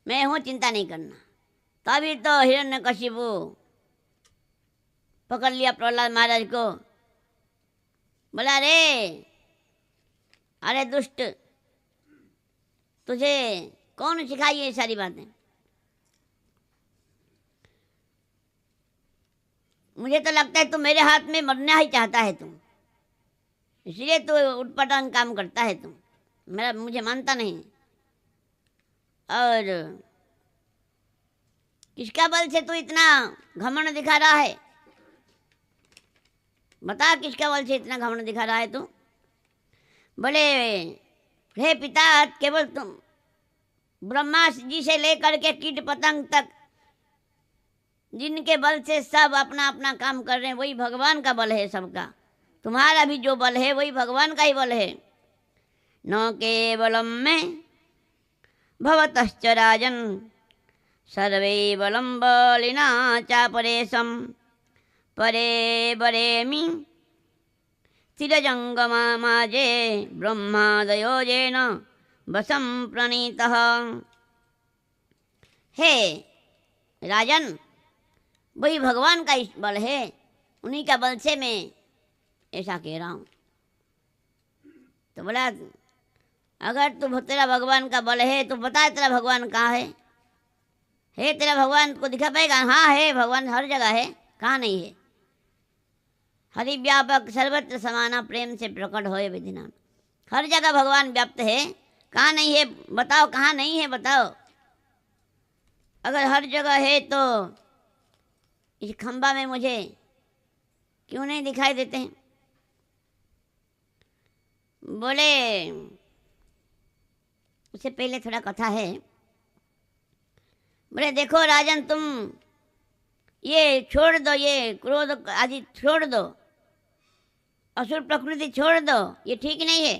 A: मैं हूँ, चिंता नहीं करना। तभी तो हिरण्यकशिपु पकड़ लिया प्रहलाद महाराज को, बोला अरे दुष्ट, तुझे कौन सिखाई ये सारी बातें? मुझे तो लगता है तू मेरे हाथ में मरना ही चाहता है तू, इसलिए तू उटपटांग काम करता है तू, मुझे मानता नहीं। और किसका बल से तू इतना घमंड दिखा रहा है? बता किसका बल से इतना घमंड दिखा रहा है तू? बोले हे पिता, केवल तुम ब्रह्मा जी से लेकर के कीट पतंग तक जिनके बल से सब अपना अपना काम कर रहे हैं, वही भगवान का बल है सबका। तुम्हारा भी जो बल है वही भगवान का ही बल है। न केवलम में भवतश्च राजन, सर्वे बलम बलिना चापरेशम, परे बरेमि स्थिरजंगमा माजे ब्रह्मादयो जेन वसम प्रणीतः। हे राजन, वही भगवान का बल है, उन्हीं का बल से मैं ऐसा कह रहा हूँ। तो बोला अगर तेरा भगवान का बल है तो बता तेरा भगवान कहाँ है? तेरा भगवान को दिखा पाएगा? हाँ है, भगवान हर जगह है, कहाँ नहीं है? हरि व्यापक सर्वत्र समाना प्रेम से प्रकट होए विधिनाम। हर जगह भगवान व्याप्त है, कहाँ नहीं है बताओ, कहाँ नहीं है बताओ। अगर हर जगह है तो इस खंबा में मुझे क्यों नहीं दिखाई देते हैं? बोले उससे पहले थोड़ा कथा है। बोले देखो राजन, तुम ये छोड़ दो, ये क्रोध आदि छोड़ दो, असुर प्रकृति छोड़ दो, ये ठीक नहीं है।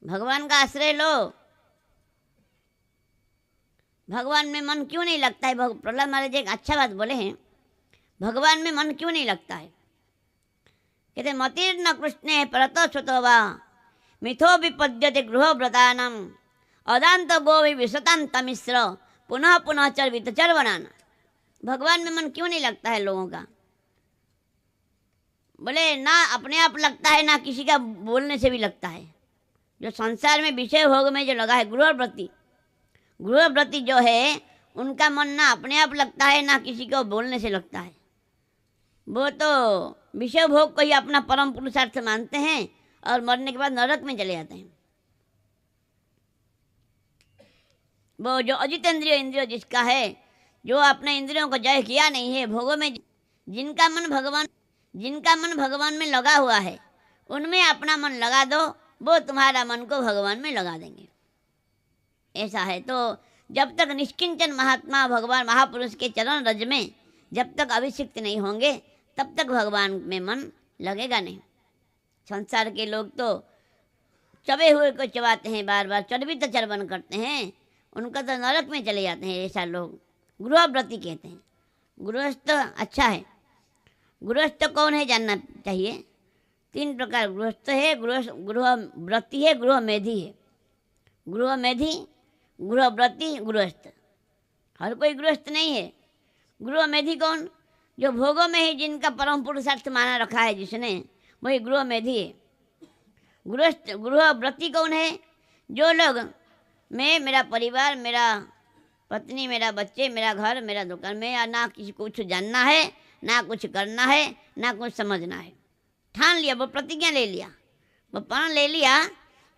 A: भगवान का आश्रय लो। भगवान में मन क्यों नहीं लगता है? प्रहलाद महाराज एक अच्छा बात बोले हैं, भगवान में मन क्यों नहीं लगता है? कहते मतिर्न कृष्णे परतो सुतो वा मिथो विपद्यते गृह व्रतानम अदांत गोवि विशतांत मिश्र पुनः पुनः चर्वित चर्वनाना। भगवान में मन क्यों नहीं लगता है लोगों का? बोले ना अपने आप लगता है, ना किसी का बोलने से भी लगता है। जो संसार में विषय भोग में जो लगा है, गृहव्रती जो है, उनका मन ना अपने आप लगता है, ना किसी को बोलने से लगता है। वो तो विषय भोग को ही अपना परम पुरुषार्थ मानते हैं और मरने के बाद नरक में चले जाते हैं। वो जो अजित इंद्रिय जिसका है, जो अपने इंद्रियों को जय किया नहीं है, भोगों में जिनका मन भगवान में लगा हुआ है, उनमें अपना मन लगा दो, वो तुम्हारा मन को भगवान में लगा देंगे। ऐसा है। तो जब तक निष्किंचन महात्मा भगवान महापुरुष के चरण रज में जब तक अभिषिक्त नहीं होंगे, तब तक भगवान में मन लगेगा नहीं। संसार के लोग तो चबे हुए को चबाते हैं बार बार, चर्बी तो चर्बन करते हैं, उनका तो नरक में चले जाते हैं ऐसा लोग। गृहव्रती कहते हैं। गृहस्थ अच्छा है। गृहस्थ कौन है जानना चाहिए। 3 प्रकार गृहस्थ है, गृहव्रती है, गृहमेधी है। गृहमेधी, गृहव्रती, गृहस्थ। हर कोई गृहस्थ नहीं है। गृहमेधी कौन? जो भोगों में ही जिनका परम पुरुषार्थ माना रखा है जिसने, वही गृहमेधी है। गृहस्थ गृहव्रती कौन है? जो लोग मैं, मेरा परिवार, मेरा पत्नी, मेरा बच्चे, मेरा घर, मेरा दुकान में ना किसी को कुछ जानना है, ना कुछ करना है, ना कुछ समझना है। ठान लिया, वो प्रतिज्ञा ले लिया, वो प्रण ले लिया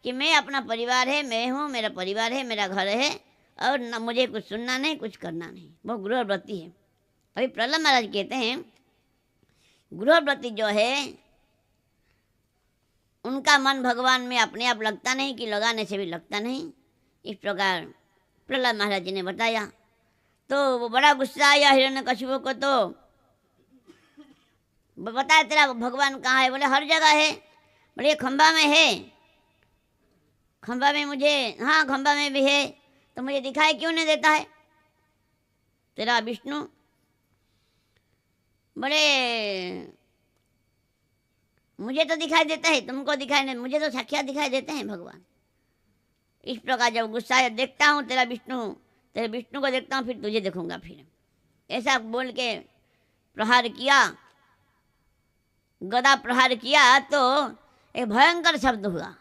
A: कि मैं, अपना परिवार है, मैं हूँ, मेरा परिवार है, मेरा घर है, और न मुझे कुछ सुनना नहीं, कुछ करना नहीं। वो गृहव्रती है। अभी प्रहलाद महाराज कहते हैं गृहव्रती जो है उनका मन भगवान में अपने आप लगता नहीं, कि लगाने से भी लगता नहीं। इस प्रकार प्रहलाद महाराज जी ने बताया। तो वो बड़ा गुस्सा आया हिरण्यकशिपु को। तो बताया तेरा भगवान कहाँ है? बोले हर जगह है। बोले खंबा में है। खंबा में मुझे, हाँ खंबा में भी है, तो मुझे दिखाई क्यों नहीं देता है तेरा विष्णु? बोले मुझे तो दिखाई देता है, तुमको दिखाई नहीं, मुझे तो साक्षात दिखाई देते हैं भगवान। इस प्रकार जब गुस्सा है, देखता हूँ तेरा विष्णु, तेरे विष्णु को देखता हूँ, फिर तुझे देखूंगा। फिर ऐसा बोल के प्रहार किया, गदा प्रहार किया, तो एक भयंकर शब्द हुआ।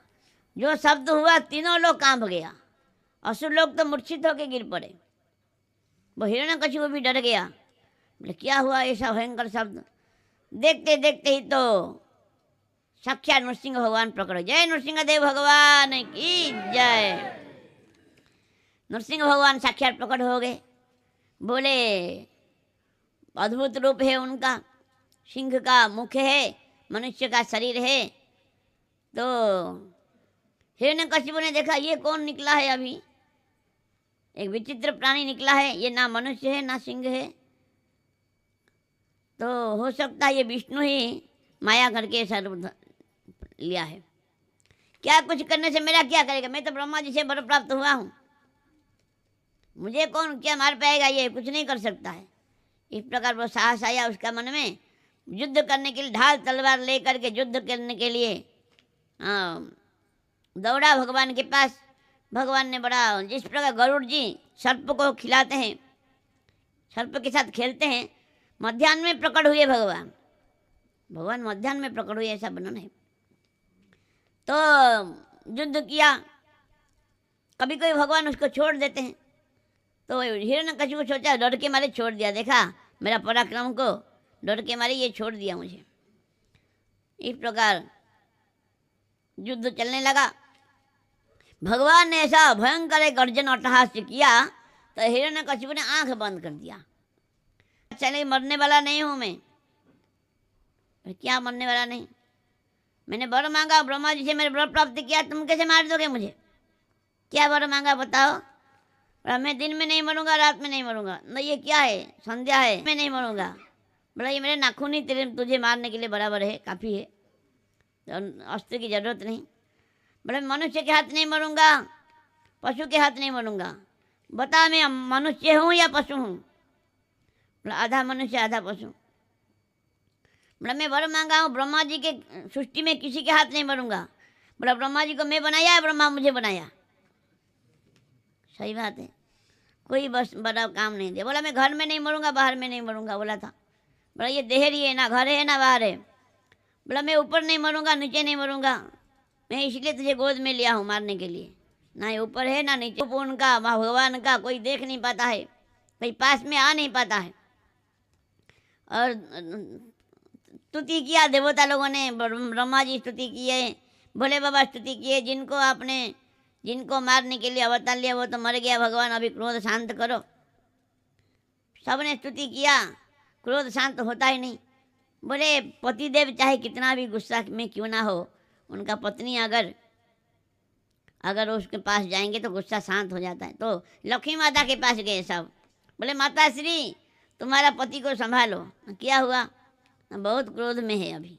A: जो शब्द हुआ, तीनों लोग कांप गया। असुर लोग तो मूर्छित होकर गिर पड़े। वो हिरण्यकशिपु भी डर गया। बोले क्या हुआ ऐसा भयंकर शब्द? देखते देखते ही तो साक्षात नृसिंह भगवान प्रकट हो। जय नृसिंह देव भगवान की जय। नृसिंह भगवान साक्षात प्रकट हो गए। बोले अद्भुत रूप है उनका, सिंह का मुख है, मनुष्य का शरीर है। तो हिरण्यकशिपु ने देखा ये कौन निकला है? अभी एक विचित्र प्राणी निकला है, ये ना मनुष्य है ना सिंह है। तो हो सकता है ये विष्णु ही माया करके ऐसा रूप लिया है। क्या कुछ करने से मेरा क्या करेगा? मैं तो ब्रह्मा जी से वर प्राप्त हुआ हूँ, मुझे कौन क्या मार पाएगा? ये कुछ नहीं कर सकता है। इस प्रकार वो साहस आया उसका मन में, युद्ध करने के लिए ढाल तलवार ले करके युद्ध करने के लिए दौड़ा भगवान के पास। भगवान ने बड़ा, जिस प्रकार गरुड़ जी सर्प को खिलाते हैं, सर्प के साथ खेलते हैं, मध्याह्न में प्रकट हुए भगवान। भगवान मध्याह्न में प्रकट हुए, ऐसा वर्णन है। तो युद्ध किया। कभी कभी भगवान उसको छोड़ देते हैं। तो हिरण्यकशिपु सोचा, डर के मारे छोड़ दिया। देखा मेरा पराक्रम को, डर के मारे ये छोड़ दिया मुझे। इस प्रकार युद्ध चलने लगा। भगवान ने ऐसा भयंकर एक गर्जन अट्टहास किया, तो हिरण्यकशिपु ने आंख बंद कर दिया। चले मरने वाला नहीं हूँ मैं। क्या मरने वाला नहीं? मैंने वर मांगा ब्रह्मा जी से, मेरे वर प्राप्त किया, तुम कैसे मार दोगे मुझे? क्या वर मांगा बताओ? मैं दिन में नहीं मरूंगा, रात में नहीं मरूंगा। न ये क्या है? संध्या है, मैं नहीं मरूंगा। बोला ये मेरे नाखून ही तेरे तुझे मारने के लिए बराबर है, काफ़ी है, तो अस्त्र की जरूरत नहीं। बोले मनुष्य के हाथ नहीं मरूंगा, पशु के हाथ नहीं मरूंगा। बता मैं मनुष्य हूँ या पशु हूँ? बोला आधा मनुष्य आधा पशु। बोला मैं वर मांगा हूँ ब्रह्मा जी के सृष्टि में किसी के हाथ नहीं मरूंगा। बोला ब्रह्मा जी को मैं बनाया है, ब्रह्मा मुझे बनाया। सही बात है, कोई बस बड़ा काम नहीं दिया। बोला मैं घर में नहीं मरूंगा, बाहर में नहीं मरूंगा बोला था। बोला ये देहरी है, ना घर है ना बाहर है। बोला मैं ऊपर नहीं मरूंगा, नीचे नहीं मरूंगा, मैं इसलिए तुझे गोद में लिया हूँ मारने के लिए। ना ये ऊपर है ना नीचे। उनका भगवान का कोई देख नहीं पाता है, कोई पास में आ नहीं पाता है। और स्तुति किया देवता लोगों ने, ब्रह्मा जी स्तुति किए, भोले बाबा स्तुति किए। जिनको मारने के लिए अवतार लिया वो तो मर गया, भगवान अभी क्रोध शांत करो। सबने स्तुति किया, क्रोध शांत होता ही नहीं। बोले पतिदेव चाहे कितना भी गुस्सा में क्यों ना हो, उनका पत्नी अगर उसके पास जाएंगे तो गुस्सा शांत हो जाता है। तो लक्ष्मी माता के पास गए सब। बोले माता श्री तुम्हारा पति को संभालो। क्या हुआ? बहुत क्रोध में है अभी।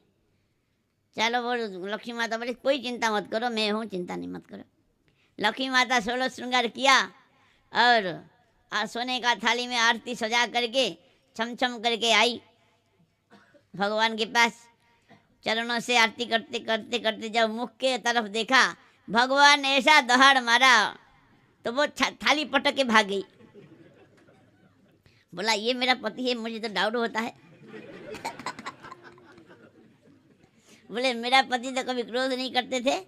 A: चलो वो लक्ष्मी माता बोले कोई चिंता मत करो, मैं हूँ, चिंता नहीं मत करो। लक्ष्मी माता 16 श्रृंगार किया और सोने का थाली में आरती सजा करके छम छम करके आई भगवान के पास। चरणों से आरती करते करते करते जब मुख के तरफ देखा, भगवान ने ऐसा दहाड़ मारा तो वो थाली पटक के भाग गई। बोला ये मेरा पति है, मुझे तो डाउट होता है। बोले मेरा पति तो कभी क्रोध नहीं करते थे,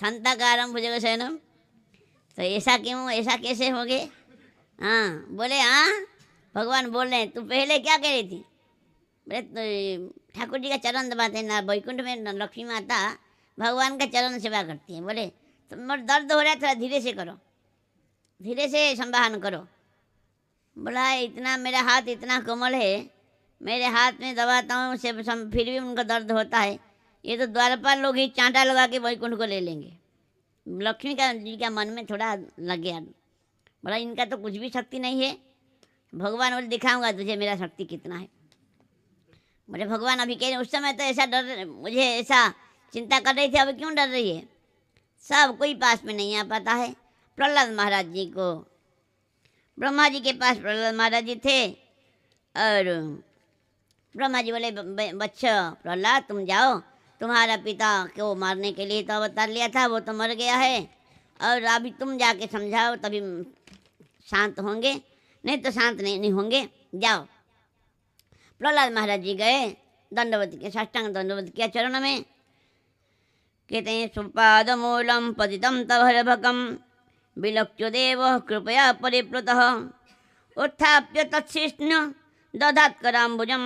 A: शांताकारम भुजगशयनम, तो ऐसा क्यों, ऐसा कैसे हो गए? हाँ, बोले हाँ भगवान बोल रहे हैं, तू पहले क्या कह रही थी? बोले तो ठाकुर जी का चरण दबाते ना, वैकुंठ में लक्ष्मी माता भगवान का चरण सेवा करती है। बोले तो दर्द हो रहा है, थोड़ा धीरे से करो, धीरे से संभान करो। बोला इतना मेरा हाथ इतना कोमल है, मेरे हाथ में दबाता हूँ से फिर भी उनको दर्द होता है। ये तो द्वारपाल लोग ही चांटा लगा के वैकुंठ को ले लेंगे। लक्ष्मी का जी का मन में थोड़ा लग गया। बोला इनका तो कुछ भी शक्ति नहीं है। भगवान बोले दिखाऊंगा तुझे मेरा शक्ति कितना है। बोले भगवान अभी कह रहे उस समय तो ऐसा डर, मुझे ऐसा चिंता कर रही थी, अभी क्यों डर रही है? सब कोई पास में नहीं आ पाता है। प्रहलाद महाराज जी को, ब्रह्मा जी के पास प्रहलाद महाराज जी थे और ब्रह्मा जी बोले बच्चा प्रहलाद तुम जाओ, तुम्हारा पिता को मारने के लिए तो अवतार लिया था, वो तो मर गया है, और अभी तुम जाके समझाओ तभी शांत होंगे, नहीं तो शांत नहीं होंगे, जाओ। प्रहलाद महाराज जी गए, दंडवत के साष्टांग दंडवत किया चरण में। कहते हैं सुपाद मूलम पतितम तभरभकम विलक्ष्य देव कृपया परिप्लुतः उत्थाप्य तत्शिष्णु दधात्कराम्बुजम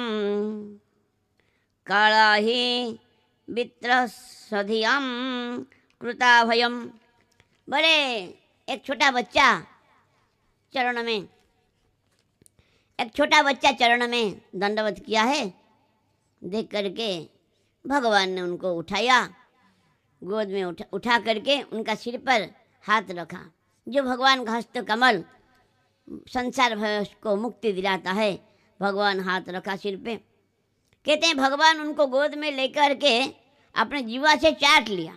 A: काला ही वित्रसधियाम कृताभयम। बड़े एक छोटा बच्चा चरण में, एक छोटा बच्चा चरण में दंडवत किया है। देख करके भगवान ने उनको उठाया, गोद में उठा करके उनका सिर पर हाथ रखा। जो भगवान का हस्त कमल संसार भय को मुक्ति दिलाता है, भगवान हाथ रखा सिर पे। कहते हैं भगवान उनको गोद में लेकर के अपने जीवा से चाट लिया,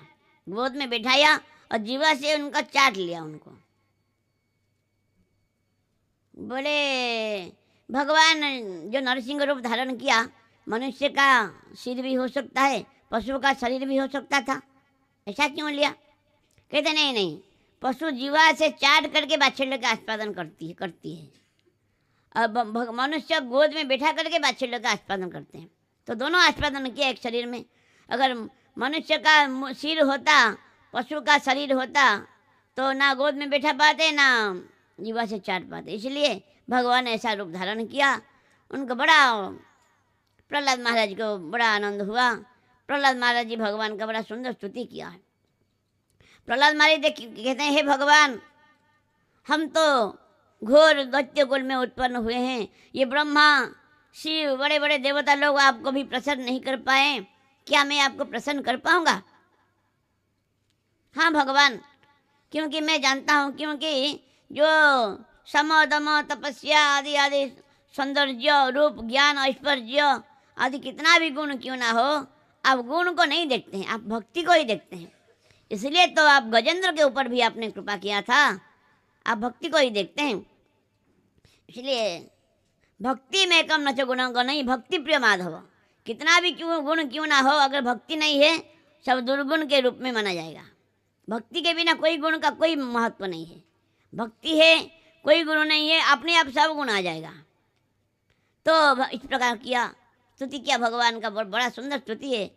A: गोद में बैठाया और जीवा से उनका चाट लिया उनको। बोले भगवान जो नरसिंह रूप धारण किया, मनुष्य का सिर भी हो सकता है, पशु का शरीर भी हो सकता था, ऐसा क्यों लिया? कहते नहीं, पशु जीवा से चाट करके बाछल्य का आस्वादन करती है और मनुष्य गोद में बैठा करके बाछल्य का आस्वादन करते हैं, तो दोनों आस्वादन किया एक शरीर में। अगर मनुष्य का सिर होता, पशु का शरीर होता, तो ना गोद में बैठा पाते ना जीवा से चाट पाते। इसलिए भगवान ने ऐसा रूप धारण किया। उनको बड़ा, प्रहलाद महाराज को बड़ा आनंद हुआ। प्रहलाद महाराज जी भगवान का बड़ा सुंदर स्तुति किया है। प्रहलाद महाराज कहते हैं हे भगवान, हम तो घोर दैत्य कुल में उत्पन्न हुए हैं, ये ब्रह्मा शिव बड़े बड़े देवता लोग आपको भी प्रसन्न नहीं कर पाए, क्या मैं आपको प्रसन्न कर पाऊंगा? हाँ भगवान, क्योंकि मैं जानता हूँ, क्योंकि जो सम दम तपस्या आदि आदि सौंदर्य रूप ज्ञान ऐश्वर्य आदि कितना भी गुण क्यों ना हो, आप गुण को नहीं देखते हैं, आप भक्ति को ही देखते हैं। इसलिए तो आप गजेंद्र के ऊपर भी आपने कृपा किया था, आप भक्ति को ही देखते हैं। इसलिए भक्ति में कम नच गुण नहीं, भक्ति प्रिय माधव। कितना भी क्यों गुण क्यों ना हो, अगर भक्ति नहीं है सब दुर्गुण के रूप में माना जाएगा। भक्ति के बिना कोई गुण का कोई महत्व नहीं है। भक्ति है, कोई गुण नहीं है, अपने आप सब गुण आ जाएगा। तो इस प्रकार किया, स्तुति किया भगवान का, बड़ा सुंदर स्तुति है।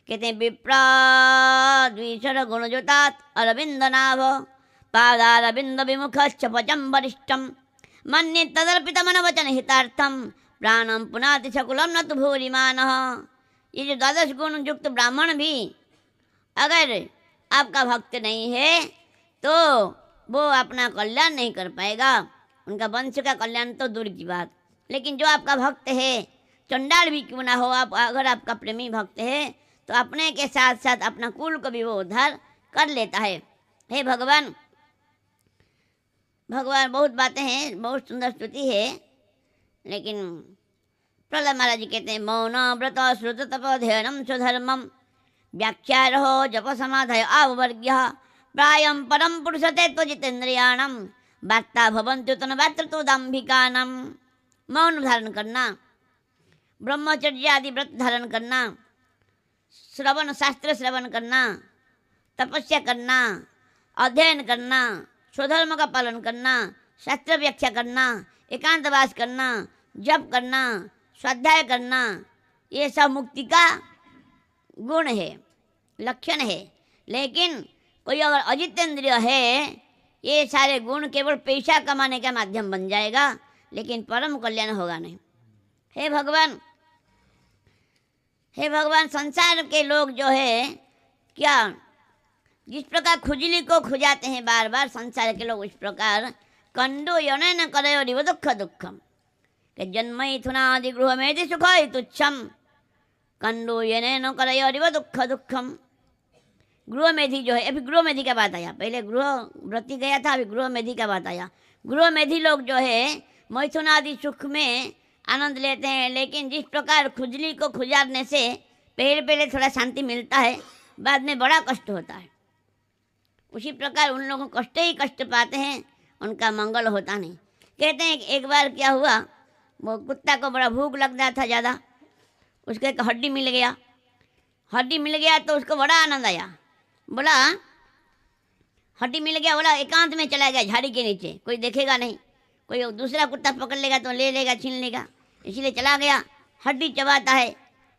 A: कहते हैं विप्राद्विषर गुण जोतात अरविंद नाभ पादारविंद विमुख चपचम वरिष्ठम मन्ये तदर्पित मन वचन हितार्थम प्राणम पुनाति सकुलम न तो भूरिमान। ये जो 12 गुण युक्त ब्राह्मण भी अगर आपका भक्त नहीं है तो वो अपना कल्याण नहीं कर पाएगा, उनका वंश का कल्याण तो दूर की बात। लेकिन जो आपका भक्त है, चंडाल भी क्यों ना हो, आप अगर आपका प्रेमी भक्त है तो अपने के साथ साथ अपना कुल को भी वो उद्धार कर लेता है। हे भगवान, भगवान बहुत बातें हैं, बहुत सुंदर स्तुति है। लेकिन प्रहलाद महाराज जी कहते हैं मौन व्रत श्रुत तप ध्यानम स्वधर्मम व्याख्यारहो जप समाधय आववर्ग्य प्रायं परम पुरुषते त्वजितेन्द्रियाणम वार्ता भवन्तु तन्वातृतो दाम्भिकानम। मौन धारण करना, ब्रह्मचर्य आदि व्रत धारण करना, श्रवण शास्त्र श्रवण करना, तपस्या करना, अध्ययन करना, स्वधर्म का पालन करना, शास्त्र व्याख्या करना, एकांतवास करना, जप करना, स्वाध्याय करना, ये सब मुक्ति का गुण है, लक्षण है। लेकिन कोई अगर अजितेंद्रिय है, ये सारे गुण केवल पैसा कमाने का माध्यम बन जाएगा, लेकिन परम कल्याण होगा नहीं। हे भगवान, हे भगवान, संसार के लोग जो है क्या जिस प्रकार खुजली को खुजाते हैं बार बार, संसार के लोग उस प्रकार कंडो यौन करो रिव दुख दुखम के जन्मय थुनादि गृह में सुख तुच्छम कंडो यौन करो रिव दुख दुखम। गृह मेधी जो है, अभी गृह मेधी का बात आया, पहले गृह व्रती गया था, अभी गृह मेधी का बात आया। गृह मेधी लोग जो है मैथुन आदि सुख में आनंद लेते हैं, लेकिन जिस प्रकार खुजली को खुजारने से पहले पहले थोड़ा शांति मिलता है, बाद में बड़ा कष्ट होता है, उसी प्रकार उन लोगों को कष्ट ही कष्ट पाते हैं, उनका मंगल होता नहीं। कहते हैं एक बार क्या हुआ, वो कुत्ता को बड़ा भूख लग रहा था ज़्यादा, उसको एक हड्डी मिल गया, हड्डी मिल गया तो उसको बड़ा आनंद आया, बोला हड्डी मिल गया, बोला एकांत में चला गया झाड़ी के नीचे, कोई देखेगा नहीं, कोई दूसरा कुत्ता पकड़ लेगा तो ले लेगा, छीन लेगा, इसलिए चला गया। हड्डी चबाता है,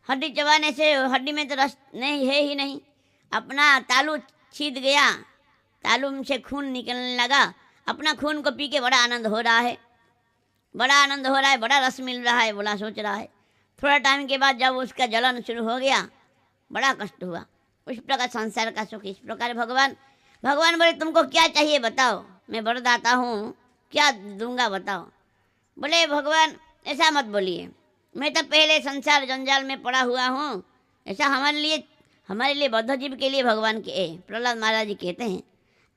A: हड्डी चबाने से हड्डी में तो रस नहीं है ही नहीं, अपना तालू छीद गया, तालू से खून निकलने लगा, अपना खून को पी के बड़ा आनंद हो रहा है, बड़ा आनंद हो रहा है, बड़ा रस मिल रहा है, बोला सोच रहा है। थोड़ा टाइम के बाद जब उसका जलन शुरू हो गया, बड़ा कष्ट हुआ। उस प्रकार संसार का सुख इस प्रकार भगवान बोले तुमको क्या चाहिए बताओ, मैं वरदाता हूँ, क्या दूंगा बताओ। बोले भगवान ऐसा मत बोलिए, मैं तो पहले संसार जंजाल में पड़ा हुआ हूँ, ऐसा हमारे लिए बद्ध जीव के लिए भगवान के प्रहलाद महाराज जी कहते हैं,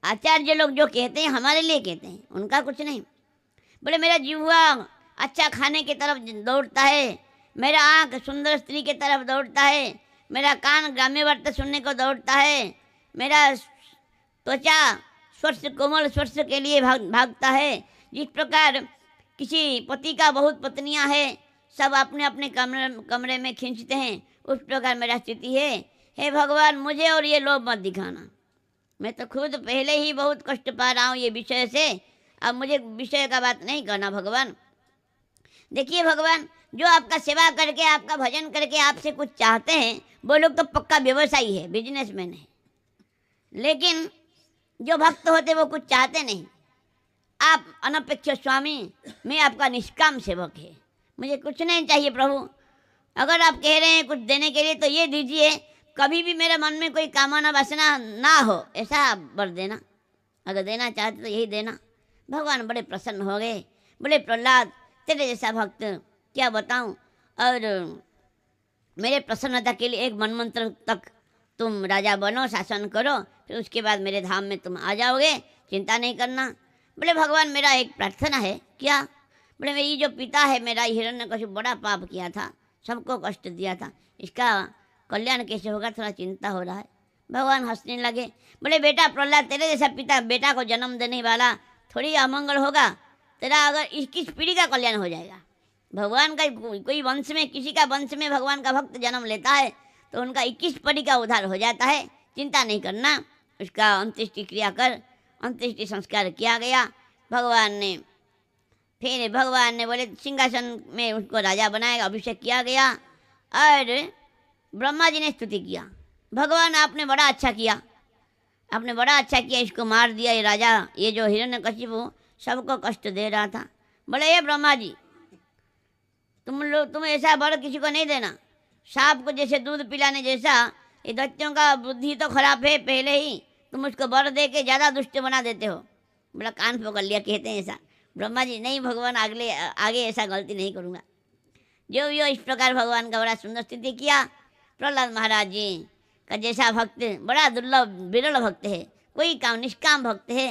A: आचार्य लोग जो कहते हैं हमारे लिए कहते हैं, उनका कुछ नहीं। बोले मेरा जिह्वा अच्छा खाने की तरफ दौड़ता है, मेरा आँख सुंदर स्त्री की तरफ दौड़ता है, मेरा कान ग्राम्य वार्ता सुनने को दौड़ता है, मेरा त्वचा स्पर्श कोमल स्पर्श के लिए भागता है। जिस प्रकार किसी पति का बहुत पत्नियां हैं, सब अपने अपने कमरे में खींचते हैं, उस प्रकार मेरा स्थिति है। हे भगवान मुझे और ये लोभ मत दिखाना, मैं तो खुद पहले ही बहुत कष्ट पा रहा हूँ ये विषय से, अब मुझे विषय का बात नहीं करना भगवान। देखिए भगवान, जो आपका सेवा करके आपका भजन करके आपसे कुछ चाहते हैं वो लोग तो पक्का व्यवसायी है, बिजनेसमैन है, लेकिन जो भक्त होते वो कुछ चाहते नहीं। आप अनपेक्ष स्वामी, मैं आपका निष्काम सेवक है, मुझे कुछ नहीं चाहिए प्रभु, अगर आप कह रहे हैं कुछ देने के लिए तो ये दीजिए, कभी भी मेरे मन में कोई कामना वासना ना हो, ऐसा आप वर देना, अगर देना चाहते तो यही देना। भगवान बड़े प्रसन्न हो गए, बोले प्रहलाद तेरे जैसा भक्त क्या बताऊं, और मेरे प्रसन्नता के लिए एक मनमंत्र तक तुम राजा बनो, शासन करो, फिर उसके बाद मेरे धाम में तुम आ जाओगे, चिंता नहीं करना। बोले भगवान मेरा एक प्रार्थना है। क्या? बोले मेरी जो पिता है मेरा हिरण्यकशिपु बड़ा पाप किया था, सबको कष्ट दिया था, इसका कल्याण कैसे होगा, थोड़ा चिंता हो रहा है। भगवान हंसने लगे, बोले बेटा प्रहलाद तेरे जैसा पिता बेटा को जन्म देने वाला थोड़ी अमंगल होगा, तेरा अगर 21 पीढ़ी का कल्याण हो जाएगा। भगवान का कोई वंश में, किसी का वंश में भगवान का भक्त जन्म लेता है तो उनका 21 पीढ़ी का उद्धार हो जाता है, चिंता नहीं करना। उसका अंत्येष्टि क्रिया कर अंत्येष्टि संस्कार किया गया। भगवान ने फिर भगवान ने बोले सिंहासन में उसको राजा बनाएगा, अभिषेक किया गया, और ब्रह्मा जी ने स्तुति किया, भगवान आपने बड़ा अच्छा किया, आपने बड़ा अच्छा किया, इसको मार दिया ये राजा, ये जो हिरण्यकशिपु सबको कष्ट दे रहा था। बोले ये ब्रह्मा जी तुम ऐसा वर किसी को नहीं देना, सांप को जैसे दूध पिलाने जैसा, ये दैत्यों का बुद्धि तो खराब है पहले ही, तुम उसको वर दे के ज़्यादा दुष्ट बना देते हो। बोला कान पकड़ लिया, कहते हैं ऐसा। ब्रह्मा जी नहीं भगवान आगे ऐसा गलती नहीं करूँगा। जो इस प्रकार भगवान का बड़ा सुंदर स्थिति किया। प्रहलाद महाराज जी का जैसा भक्त बड़ा दुर्लभ विरल भक्त है, कोई काम निष्काम भक्त है,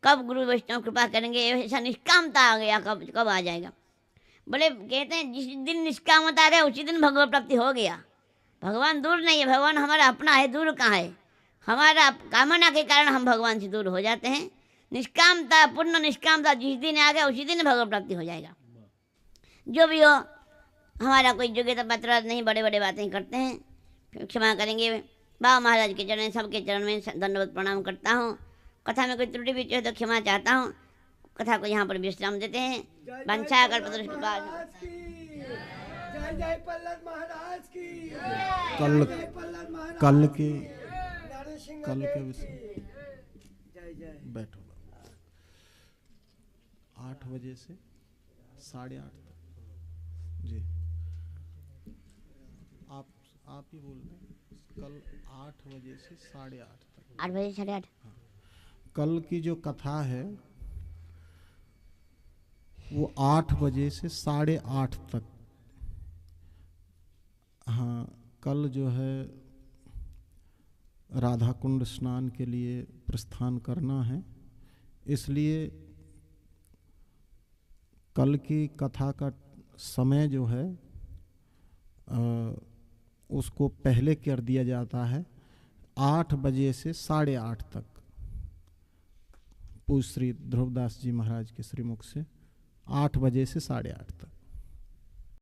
A: कब गुरु वैष्णव कृपा करेंगे, ऐसा निष्कामता आ गया कब आ जाएगा। बोले कहते हैं जिस दिन निष्कामता आ गया उसी दिन भगवत प्राप्ति हो गया, भगवान दूर नहीं है, भगवान हमारा अपना है, दूर कहाँ है। हमारा कामना के कारण हम भगवान से दूर हो जाते हैं। निष्कामता, पूर्ण निष्कामता जिस दिन आ गया उसी दिन भगवत प्राप्ति हो जाएगा। जो भी हो, हमारा कोई योग्यता पत्र नहीं, बड़े बड़े बातें करते हैं, क्षमा करेंगे। बाबा महाराज के चरण, सबके चरण में दंडवत प्रणाम करता हूँ। कथा में कोई त्रुटि भी है तो क्षमा चाहता हूँ। कथा को यहाँ पर विश्राम देते हैं। वंशा कल्पतरुश्च कृपा।
C: जय जय प्रहलाद महाराज की।
B: कल
C: जय प्रहलाद महाराज
B: कल के
C: नरसिंह
B: कल के
C: देव
B: विषय
C: की। जय जय।
B: बैठो 8 बजे से 8:30 तक जी। आप ही बोल रहे हैं। कल 8 बजे से 8:30 तक।
A: 8 बजे 8:30।
B: कल की जो कथा है वो 8 बजे से 8:30 तक। हाँ, कल जो है राधा कुंड स्नान के लिए प्रस्थान करना है, इसलिए कल की कथा का समय जो है उसको पहले कर दिया जाता है 8 बजे से 8:30 तक। पूज्य श्री ध्रुवदास जी महाराज के श्रीमुख से 8 बजे से 8:30 तक।